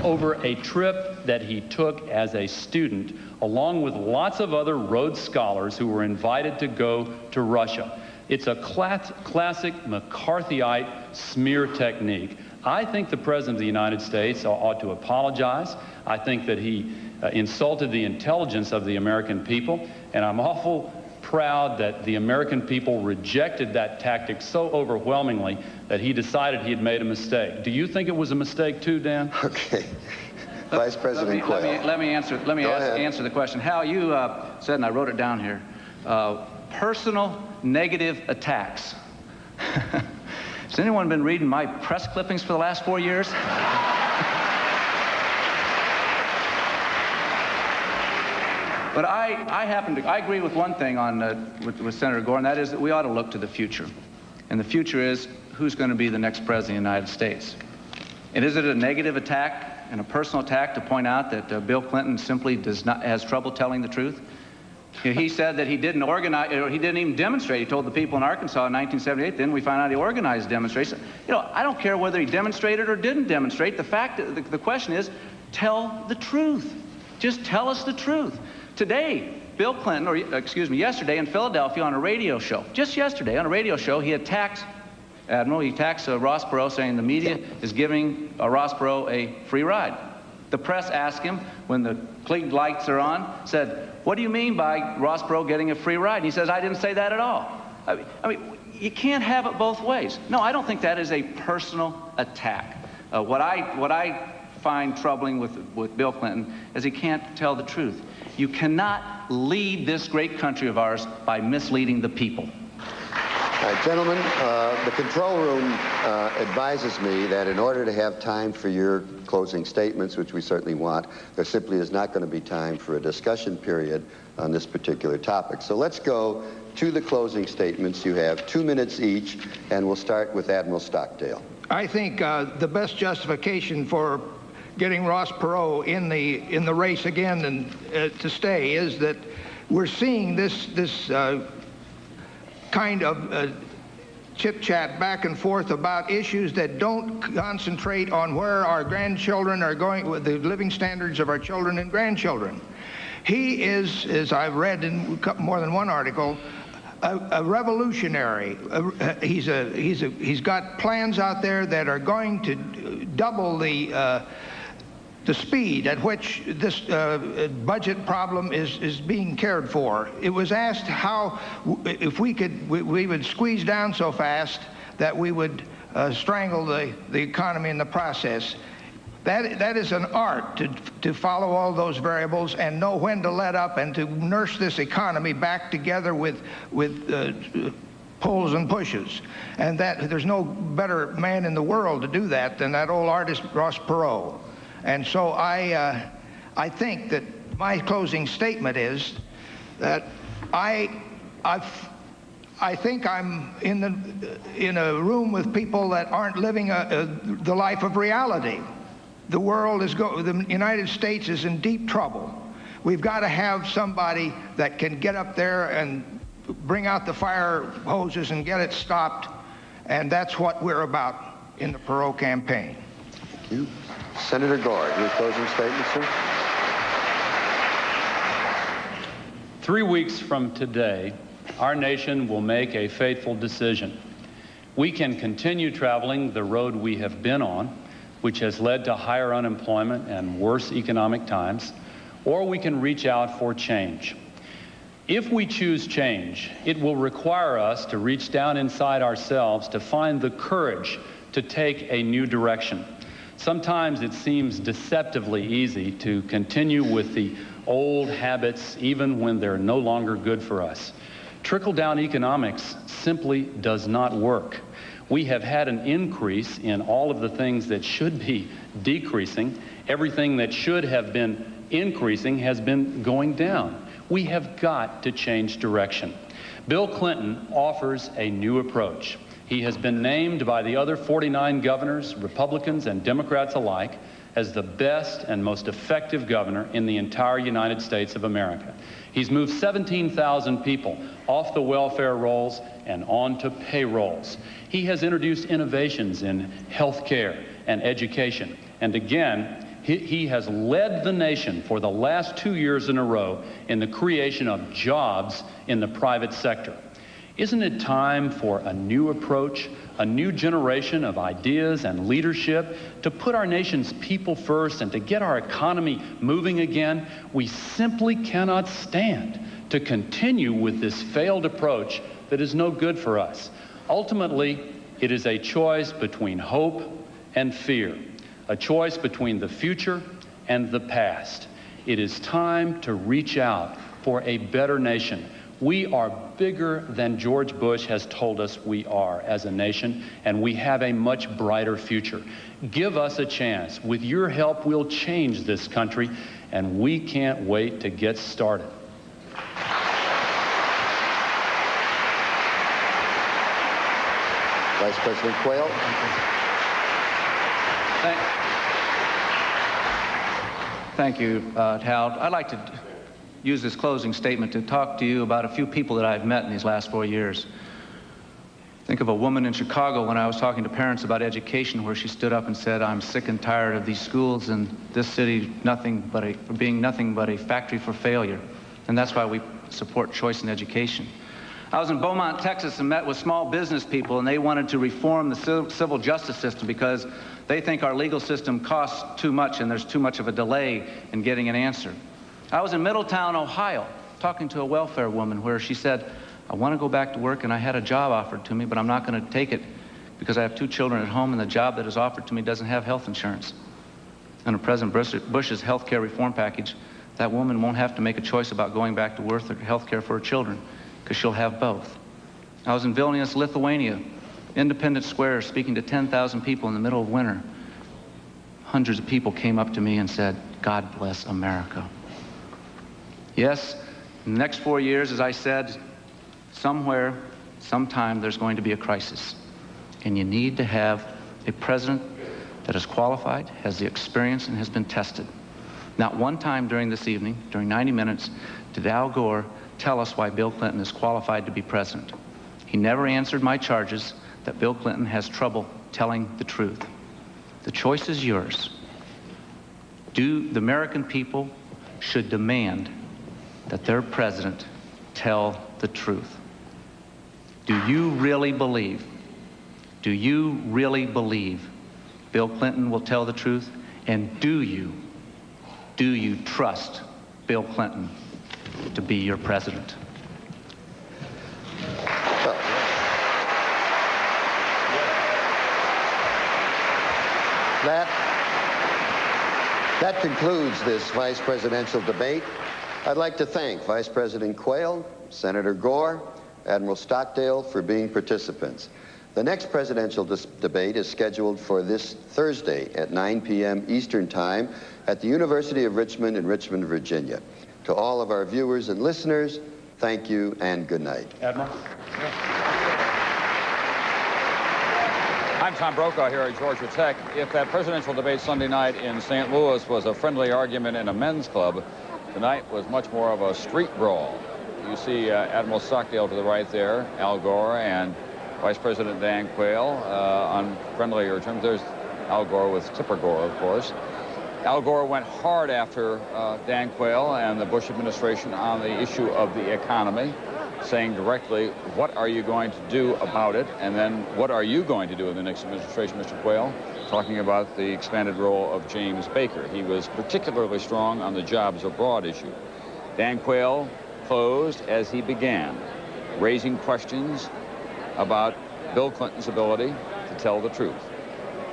over a trip that he took as a student, along with lots of other Rhodes Scholars who were invited to go to Russia. It's a classic McCarthyite smear technique. I think the President of the United States ought to apologize. I think that he insulted the intelligence of the American people, and I'm awful proud that the American people rejected that tactic so overwhelmingly that he decided he had made a mistake. Do you think it was a mistake too, Dan? Okay. Vice President Quayle. Let me answer the question. Hal, you said, and I wrote it down here, personal negative attacks. Has anyone been reading my press clippings for the last 4 years? But I agree with one thing with Senator Gore, and that is that we ought to look to the future. And the future is who's going to be the next president of the United States. And is it a negative attack and a personal attack to point out that Bill Clinton simply has trouble telling the truth? He said that he didn't organize, or he didn't even demonstrate. He told the people in Arkansas in 1978, then we found out he organized demonstrations. You know, I don't care whether he demonstrated or didn't demonstrate. The question is, tell the truth. Just tell us the truth. Today, Bill Clinton, or excuse me, yesterday in Philadelphia on a radio show, just yesterday on a radio show, he attacks Admiral, he attacks Ross Perot, saying the media is giving Ross Perot a free ride. The press asked him, when the Klieg lights are on, said, what do you mean by Ross Perot getting a free ride? And he says, I didn't say that at all. I mean, you can't have it both ways. No, I don't think that is a personal attack. What I find troubling with Bill Clinton is he can't tell the truth. You cannot lead this great country of ours by misleading the people. All right, gentlemen, the control room advises me that in order to have time for your closing statements, which we certainly want, there simply is not going to be time for a discussion period on this particular topic. So let's go to the closing statements. You have 2 minutes each, and we'll start with Admiral Stockdale. I think the best justification for getting Ross Perot in the race again and to stay is that we're seeing this kind of chit-chat back and forth about issues that don't concentrate on where our grandchildren are going, with the living standards of our children and grandchildren. He is, as I've read in more than one article, a revolutionary. He's got plans out there that are going to double the speed at which this budget problem is being cared for. It was asked how, if we would squeeze down so fast that we would strangle the economy in the process. That is an art to follow all those variables and know when to let up and to nurse this economy back together with pulls and pushes. And that there's no better man in the world to do that than that old artist Ross Perot. And so I think that my closing statement is that I think I'm in a room with people that aren't living the life of reality. The world the United States is in deep trouble. We've got to have somebody that can get up there and bring out the fire hoses and get it stopped, and that's what we're about in the Perot campaign. Thank you. Senator Gore, your closing statement, sir? 3 weeks from today, our nation will make a fateful decision. We can continue traveling the road we have been on, which has led to higher unemployment and worse economic times, or we can reach out for change. If we choose change, it will require us to reach down inside ourselves to find the courage to take a new direction. Sometimes it seems deceptively easy to continue with the old habits even when they're no longer good for us. Trickle-down economics simply does not work. We have had an increase in all of the things that should be decreasing. Everything that should have been increasing has been going down. We have got to change direction. Bill Clinton offers a new approach. He has been named by the other 49 governors, Republicans and Democrats alike, as the best and most effective governor in the entire United States of America. He's moved 17,000 people off the welfare rolls and onto payrolls. He has introduced innovations in health care and education. And again, he has led the nation for the last 2 years in a row in the creation of jobs in the private sector. Isn't it time for a new approach, a new generation of ideas and leadership to put our nation's people first and to get our economy moving again? We simply cannot stand to continue with this failed approach that is no good for us. Ultimately, it is a choice between hope and fear, a choice between the future and the past. It is time to reach out for a better nation. We are bigger than George Bush has told us we are as a nation, and we have a much brighter future. Give us a chance. With your help, we'll change this country, and we can't wait to get started. Vice President Quayle. Thank you, Hal. I'd like to use this closing statement to talk to you about a few people that I've met in these last 4 years. Think of a woman in Chicago when I was talking to parents about education, where she stood up and said, "I'm sick and tired of these schools and this city being nothing but a factory for failure." And that's why we support choice in education. I was in Beaumont, Texas, and met with small business people, and they wanted to reform the civil justice system because they think our legal system costs too much and there's too much of a delay in getting an answer. I was in Middletown, Ohio, talking to a welfare woman where she said, "I want to go back to work and I had a job offered to me, but I'm not going to take it because I have 2 children at home and the job that is offered to me doesn't have health insurance." Under President Bush's health care reform package, that woman won't have to make a choice about going back to work or health care for her children because she'll have both. I was in Vilnius, Lithuania, Independence Square, speaking to 10,000 people in the middle of winter. Hundreds of people came up to me and said, "God bless America." Yes, in the next 4 years, as I said, somewhere, sometime, there's going to be a crisis. And you need to have a president that is qualified, has the experience, and has been tested. Not one time during this evening, during 90 minutes, did Al Gore tell us why Bill Clinton is qualified to be president. He never answered my charges that Bill Clinton has trouble telling the truth. The choice is yours. The American people should demand that their president tell the truth. Do you really believe Bill Clinton will tell the truth? And do you trust Bill Clinton to be your president? That concludes this vice presidential debate. I'd like to thank Vice President Quayle, Senator Gore, Admiral Stockdale for being participants. The next presidential debate is scheduled for this Thursday at 9 p.m. Eastern Time at the University of Richmond in Richmond, Virginia. To all of our viewers and listeners, thank you and good night. Admiral? I'm Tom Brokaw here at Georgia Tech. If that presidential debate Sunday night in St. Louis was a friendly argument in a men's club, tonight was much more of a street brawl. You see Admiral Stockdale to the right there, Al Gore, and Vice President Dan Quayle on friendlier terms. There's Al Gore with Tipper Gore, of course. Al Gore went hard after Dan Quayle and the Bush administration on the issue of the economy, saying directly, what are you going to do about it? And then, what are you going to do in the next administration, Mr. Quayle? Talking about the expanded role of James Baker. He was particularly strong on the jobs abroad issue. Dan Quayle closed as he began, raising questions about Bill Clinton's ability to tell the truth.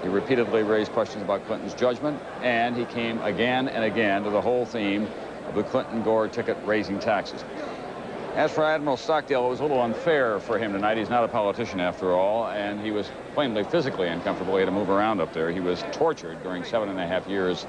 He repeatedly raised questions about Clinton's judgment, and he came again and again to the whole theme of the Clinton-Gore ticket raising taxes. As for Admiral Stockdale, it was a little unfair for him tonight. He's not a politician after all, and he was plainly physically uncomfortable. He had to move around up there. He was tortured during 7.5 years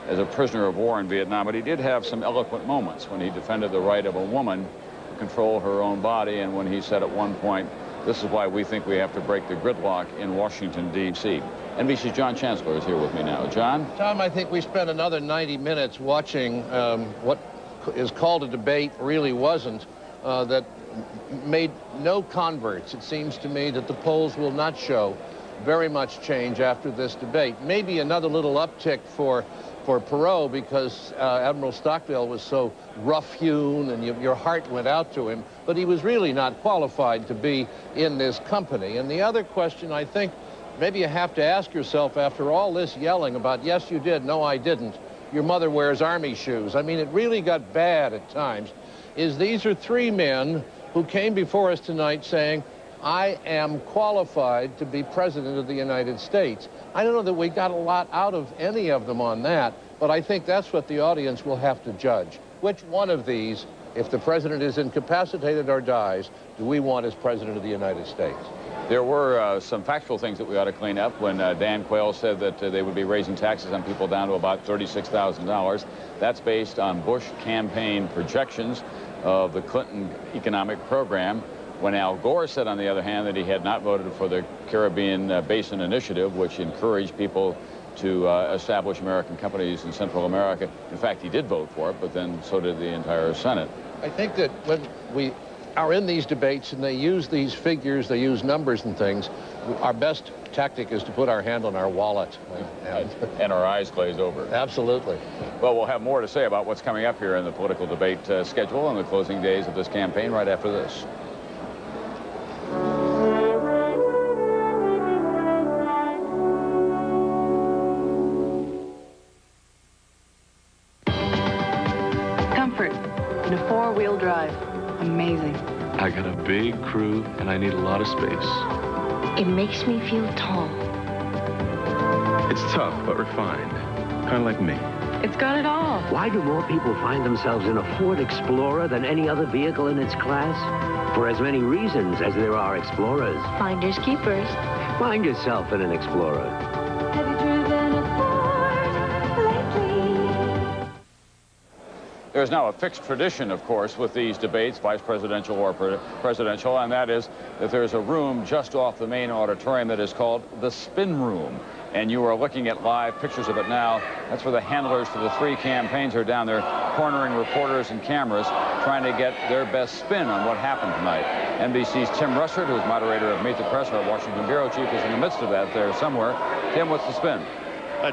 as a prisoner of war in Vietnam, but he did have some eloquent moments when he defended the right of a woman to control her own body, and when he said at one point, "This is why we think we have to break the gridlock in Washington, D.C." NBC's John Chancellor is here with me now. John? Tom, I think we spent another 90 minutes watching what is called a debate, really wasn't, that made no converts. It seems to me that the polls will not show very much change after this debate. Maybe another little uptick for Perot because Admiral Stockdale was so rough-hewn and your heart went out to him, but he was really not qualified to be in this company. And the other question, I think, maybe you have to ask yourself after all this yelling about, yes, you did, no, I didn't, your mother wears army shoes. I mean, it really got bad at times. These are 3 men who came before us tonight saying, I am qualified to be president of the United States. I don't know that we got a lot out of any of them on that, but I think that's what the audience will have to judge. Which one of these, if the president is incapacitated or dies, do we want as president of the United States? There were some factual things that we ought to clean up when Dan Quayle said that they would be raising taxes on people down to about $36,000. That's based on Bush campaign projections of the Clinton economic program. When Al Gore said, on the other hand, that he had not voted for the Caribbean Basin Initiative, which encouraged people to establish American companies in Central America. In fact, he did vote for it, but then so did the entire Senate. I think that when we are in these debates and they use these figures, they use numbers and things, our best tactic is to put our hand on our wallet. And our eyes glaze over. Absolutely. Well, we'll have more to say about what's coming up here in the political debate schedule and the closing days of this campaign right after this. Comfort in a four-wheel drive. Amazing. I got a big crew and I need a lot of space. It makes me feel tall. It's tough, but refined. Kind of like me. It's got it all. Why do more people find themselves in a Ford Explorer than any other vehicle in its class? For as many reasons as there are explorers. Finders keepers. Find yourself in an Explorer. Have you driven a Ford lately? There's now a fixed tradition, of course, with these debates, vice presidential or presidential, and that is that there's a room just off the main auditorium that is called the Spin Room. And you are looking at live pictures of it now. That's where the handlers for the three campaigns are down there cornering reporters and cameras, trying to get their best spin on what happened tonight. NBC's Tim Russert, who's moderator of Meet the Press, our Washington bureau chief, is in the midst of that there somewhere. Tim, what's the spin?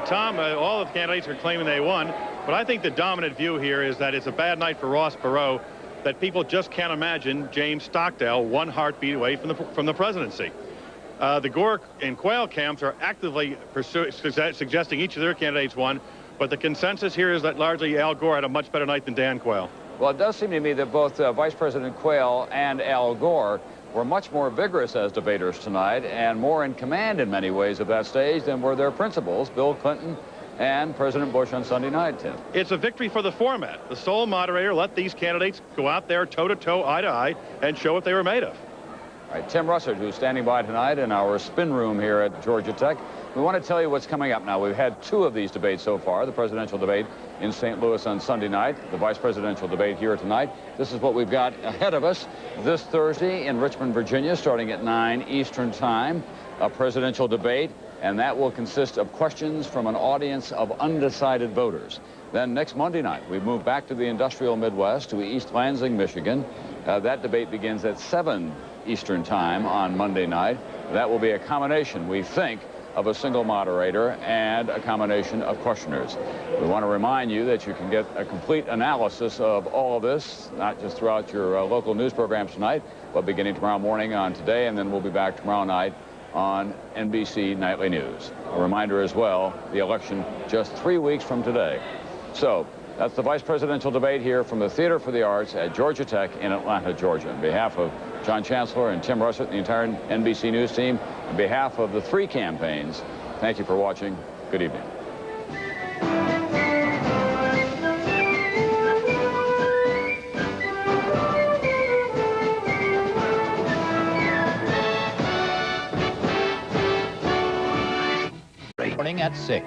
Tom, all of the candidates are claiming they won, but I think the dominant view here is that it's a bad night for Ross Perot, that people just can't imagine James Stockdale one heartbeat away from the presidency. The Gore and Quayle camps are actively suggesting each of their candidates won, but the consensus here is that largely Al Gore had a much better night than Dan Quayle. Well, it does seem to me that both Vice President Quayle and Al Gore were much more vigorous as debaters tonight and more in command in many ways of that stage than were their principals, Bill Clinton and President Bush on Sunday night, Tim. It's a victory for the format. The sole moderator let these candidates go out there toe-to-toe, eye-to-eye, and show what they were made of. All right, Tim Russert, who's standing by tonight in our spin room here at Georgia Tech. We want to tell you what's coming up now. We've had two of these debates so far, the presidential debate in St. Louis on Sunday night, the vice presidential debate here tonight. This is what we've got ahead of us this Thursday in Richmond, Virginia, starting at 9 Eastern Time, a presidential debate, and that will consist of questions from an audience of undecided voters. Then next Monday night, we move back to the industrial Midwest, to East Lansing, Michigan. That debate begins at 7 Eastern Time on Monday night. That will be a combination, we think, of a single moderator and a combination of questioners. We want to remind you that you can get a complete analysis of all of this, not just throughout your local news programs tonight, but beginning tomorrow morning on Today, and then we'll be back tomorrow night on NBC Nightly News. A reminder as well, the election just 3 weeks from today. So that's the vice presidential debate here from the Theater for the Arts at Georgia Tech in Atlanta, Georgia. On behalf of John Chancellor and Tim Russert, the entire NBC News team, on behalf of the three campaigns, thank you for watching. Good evening. Morning at 6.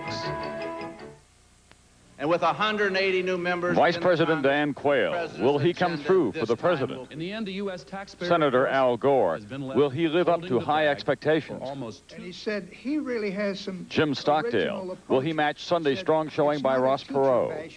And with 180 new members... Vice President Dan Quayle, will he come through for the president? In the end, the U.S. taxpayer... Senator Al Gore, will he live up to high expectations? And he said he really has some... Jim Stockdale, will he match Sunday's strong showing by Ross Perot?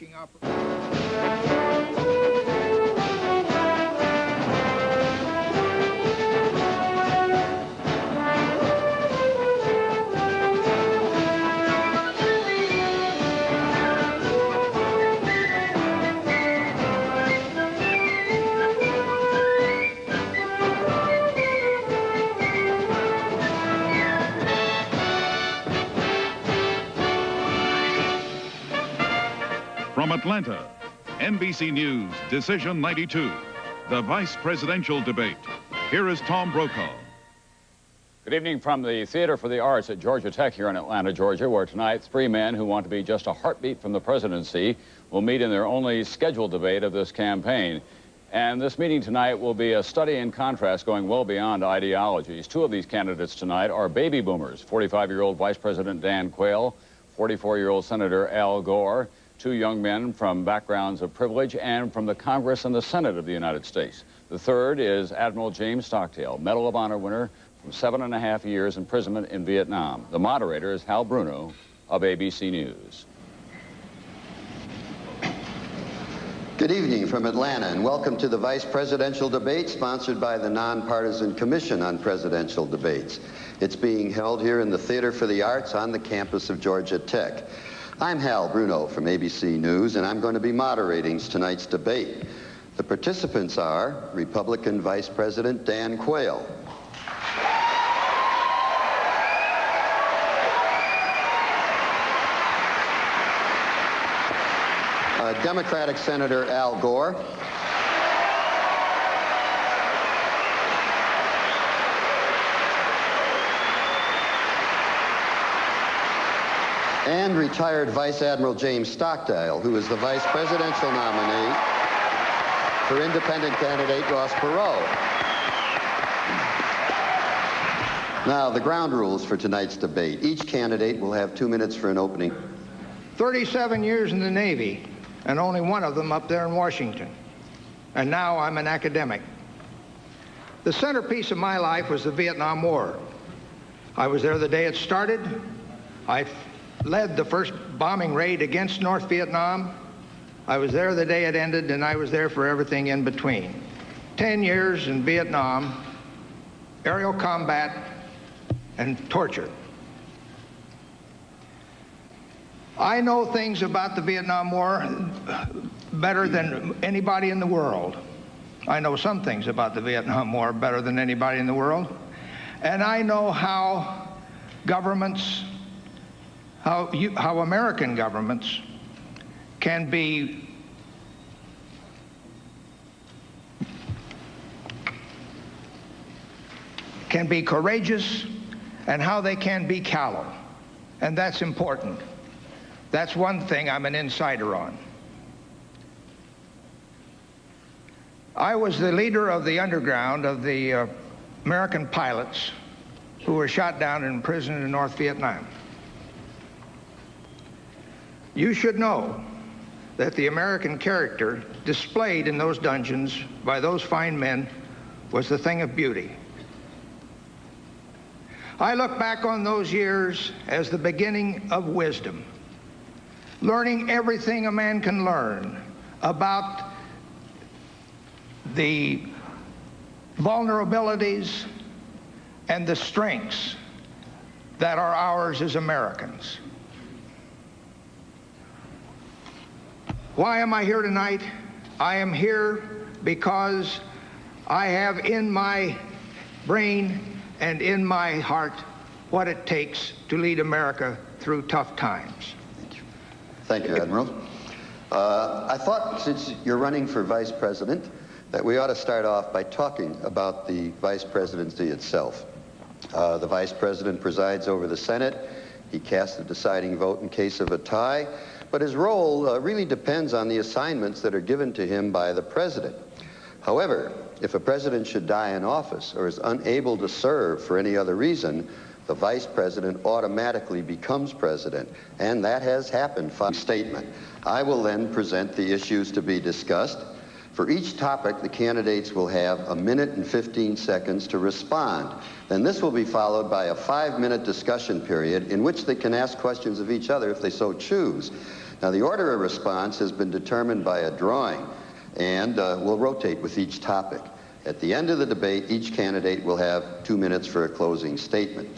From Atlanta, NBC News, Decision 92, the vice presidential debate. Here is Tom Brokaw. Good evening from the Theater for the Arts at Georgia Tech here in Atlanta, Georgia, where tonight three men who want to be just a heartbeat from the presidency will meet in their only scheduled debate of this campaign. And this meeting tonight will be a study in contrast going well beyond ideologies. Two of these candidates tonight are baby boomers, 45-year-old Vice President Dan Quayle, 44-year-old Senator Al Gore, two young men from backgrounds of privilege and from the Congress and the Senate of the United States. The third is Admiral James Stockdale, Medal of Honor winner from 7.5 years imprisonment in Vietnam. The moderator is Hal Bruno of ABC News. Good evening from Atlanta, and welcome to the Vice Presidential Debate sponsored by the Nonpartisan Commission on Presidential Debates. It's being held here in the Theater for the Arts on the campus of Georgia Tech. I'm Hal Bruno from ABC News, and I'm going to be moderating tonight's debate. The participants are Republican Vice President Dan Quayle, Democratic Senator Al Gore, and retired Vice Admiral James Stockdale, who is the vice presidential nominee for independent candidate Ross Perot. Now, the ground rules for tonight's debate. Each candidate will have 2 minutes for an opening. 37 years in the Navy, and only one of them up there in Washington. And now I'm an academic. The centerpiece of my life was the Vietnam War. I was there the day it started. I led the first bombing raid against North Vietnam. I was there the day it ended, and I was there for everything in between. 10 years in Vietnam, aerial combat, and torture. I know things about the Vietnam War better than anybody in the world. I know some things about the Vietnam War better than anybody in the world. And I know how governments, how American governments can be courageous and how they can be callow. And that's important. That's one thing I'm an insider on. I was the leader of the underground of the American pilots who were shot down in prison in North Vietnam. You should know that the American character displayed in those dungeons by those fine men was the thing of beauty. I look back on those years as the beginning of wisdom, learning everything a man can learn about the vulnerabilities and the strengths that are ours as Americans. Why am I here tonight? I am here because I have in my brain and in my heart what it takes to lead America through tough times. Thank you, Admiral. I thought, since you're running for vice president, that we ought to start off by talking about the vice presidency itself. The vice president presides over the Senate. He casts the deciding vote in case of a tie, but his role really depends on the assignments that are given to him by the president. However, if a president should die in office or is unable to serve for any other reason, the vice president automatically becomes president, and that has happened. Statement. I will then present the issues to be discussed. For each topic, the candidates will have 1 minute and 15 seconds to respond. Then this will be followed by a 5-minute discussion period in which they can ask questions of each other if they so choose. Now, the order of response has been determined by a drawing, and will rotate with each topic. At the end of the debate, each candidate will have 2 minutes for a closing statement.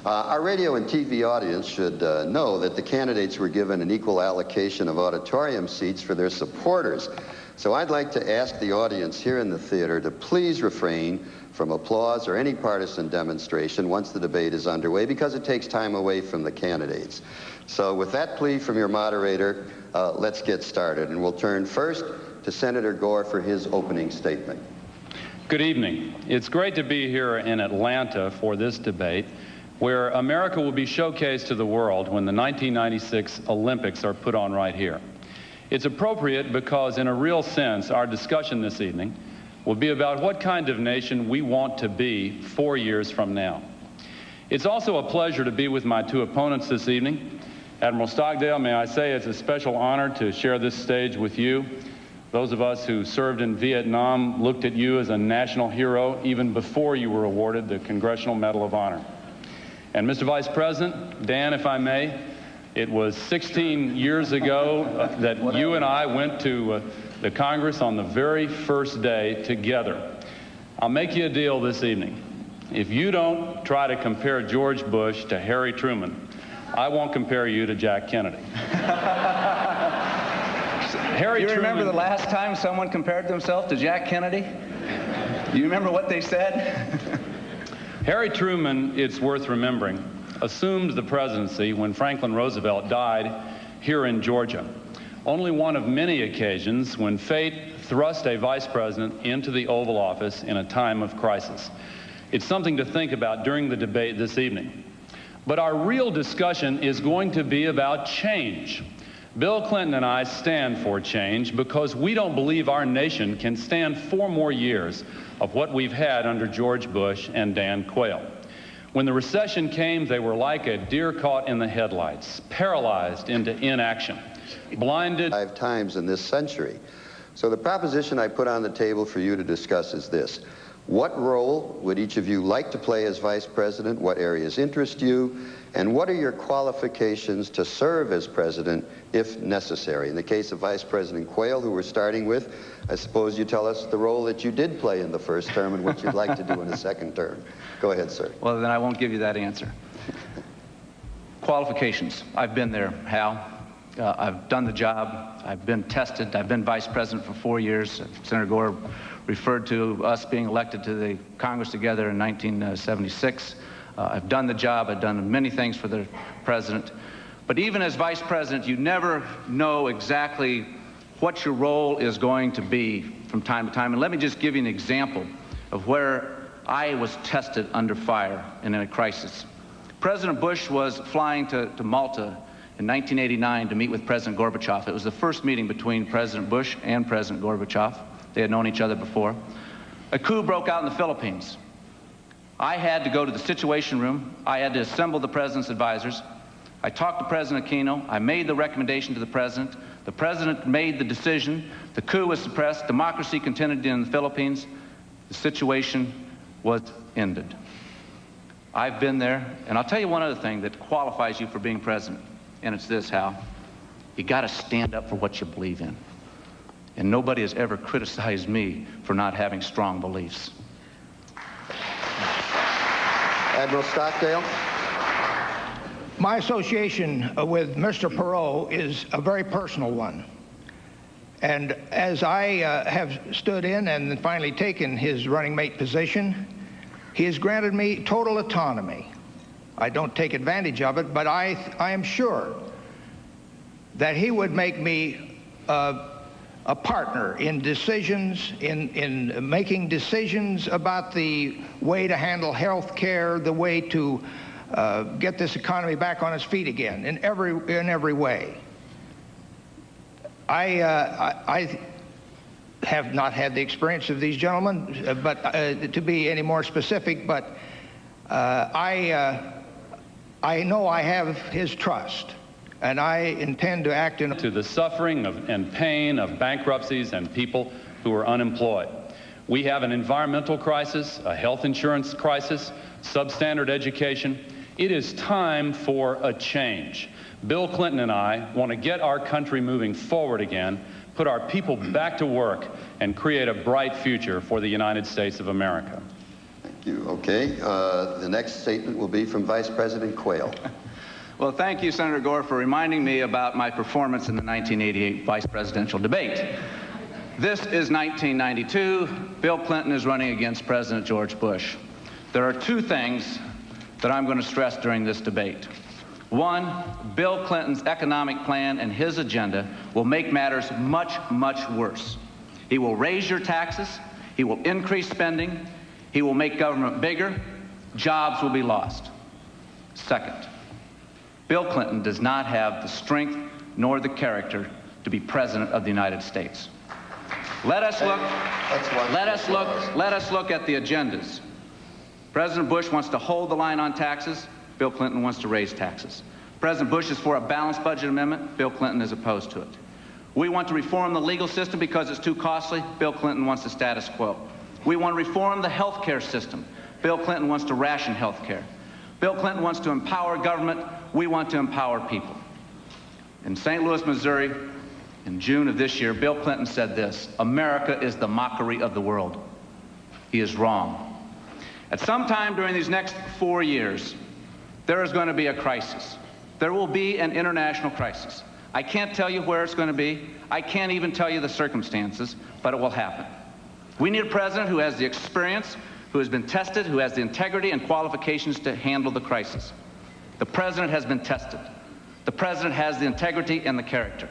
Our radio and TV audience should know that the candidates were given an equal allocation of auditorium seats for their supporters. So I'd like to ask the audience here in the theater to please refrain from applause or any partisan demonstration once the debate is underway, because it takes time away from the candidates. So with that plea from your moderator, let's get started. And we'll turn first to Senator Gore for his opening statement. Good evening. It's great to be here in Atlanta for this debate, where America will be showcased to the world when the 1996 Olympics are put on right here. It's appropriate because, in a real sense, our discussion this evening will be about what kind of nation we want to be 4 years from now. It's also a pleasure to be with my two opponents this evening. Admiral Stockdale, may I say it's a special honor to share this stage with you. Those of us who served in Vietnam looked at you as a national hero even before you were awarded the Congressional Medal of Honor. And Mr. Vice President, Dan, if I may, It was 16 years ago that you and I went to the Congress on the very first day together. I'll make you a deal this evening. If you don't try to compare George Bush to Harry Truman, I won't compare you to Jack Kennedy. Do you remember the last time someone compared themselves to Jack Kennedy? Do you remember what they said? Harry Truman, it's worth remembering, assumed the presidency when Franklin Roosevelt died here in Georgia. Only one of many occasions when fate thrust a vice president into the Oval Office in a time of crisis. It's something to think about during the debate this evening. But our real discussion is going to be about change. Bill Clinton and I stand for change because we don't believe our nation can stand 4 more years of what we've had under George Bush and Dan Quayle. When the recession came, they were like a deer caught in the headlights, paralyzed into inaction, blinded 5 times in this century. So the proposition I put on the table for you to discuss is this. What role would each of you like to play as vice president? What areas interest you? And what are your qualifications to serve as president if necessary? In the case of Vice President Quayle, who we're starting with, I suppose you tell us the role that you did play in the first term and what you'd like to do in the second term. Go ahead, sir. Well, then I won't give you that answer. Qualifications. I've been there, Hal. I've done the job. I've been tested. I've been vice president for 4 years. Senator Gore referred to us being elected to the Congress together in 1976. I've done the job. I've done many things for the president. But even as vice president, you never know exactly what your role is going to be from time to time. And let me just give you an example of where I was tested under fire and in a crisis. President Bush was flying to Malta in 1989 to meet with President Gorbachev. It was the first meeting between President Bush and President Gorbachev. They had known each other before. A coup broke out in the Philippines. I had to go to the Situation Room. I had to assemble the president's advisors. I talked to President Aquino. I made the recommendation to the president. The president made the decision. The coup was suppressed. Democracy continued in the Philippines. The situation was ended. I've been there, and I'll tell you one other thing that qualifies you for being president, and it's this, Hal. You got to stand up for what you believe in. And nobody has ever criticized me for not having strong beliefs. Admiral Stockdale. My association with Mr. Perot is a very personal one. And as I have stood in and finally taken his running mate position, he has granted me total autonomy. I don't take advantage of it, but I am sure that he would make me a partner in decisions, in making decisions about the way to handle health care, the way to get this economy back on its feet again, in every way. I have not had the experience of these gentlemen, but to be any more specific, but I know I have his trust. And I intend to act to the suffering and pain of bankruptcies and people who are unemployed. We have an environmental crisis, a health insurance crisis, substandard education. It is time for a change. Bill Clinton and I want to get our country moving forward again, put our people back to work, and create a bright future for the United States of America. Thank you. Okay. The next statement will be from Vice President Quayle. Well, thank you, Senator Gore, for reminding me about my performance in the 1988 vice presidential debate. This is 1992. Bill Clinton is running against President George Bush. There are 2 things that I'm going to stress during this debate. One, Bill Clinton's economic plan and his agenda will make matters much, much worse. He will raise your taxes. He will increase spending. He will make government bigger. Jobs will be lost. Second, Bill Clinton does not have the strength nor the character to be president of the United States. Let us look at the agendas. President Bush wants to hold the line on taxes. Bill Clinton wants to raise taxes. President Bush is for a balanced budget amendment. Bill Clinton is opposed to it. We want to reform the legal system because it's too costly. Bill Clinton wants the status quo. We want to reform the health care system. Bill Clinton wants to ration health care. Bill Clinton wants to empower government. We want to empower people. In St. Louis, Missouri, in June of this year, Bill Clinton said this: "America is the mockery of the world." He is wrong. At some time during these next 4 years, there is going to be a crisis. There will be an international crisis. I can't tell you where it's going to be. I can't even tell you the circumstances, but it will happen. We need a president who has the experience, who has been tested, who has the integrity and qualifications to handle the crisis. The president has been tested. The president has the integrity and the character.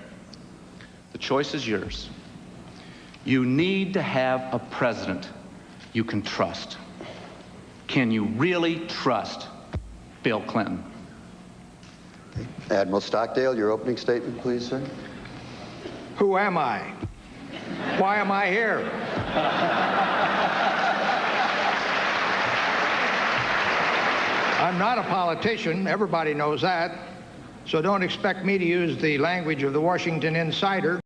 The choice is yours. You need to have a president you can trust. Can you really trust Bill Clinton? Admiral Stockdale, your opening statement, please, sir. Who am I? Why am I here? I'm not a politician. Everybody knows that. So don't expect me to use the language of the Washington Insider.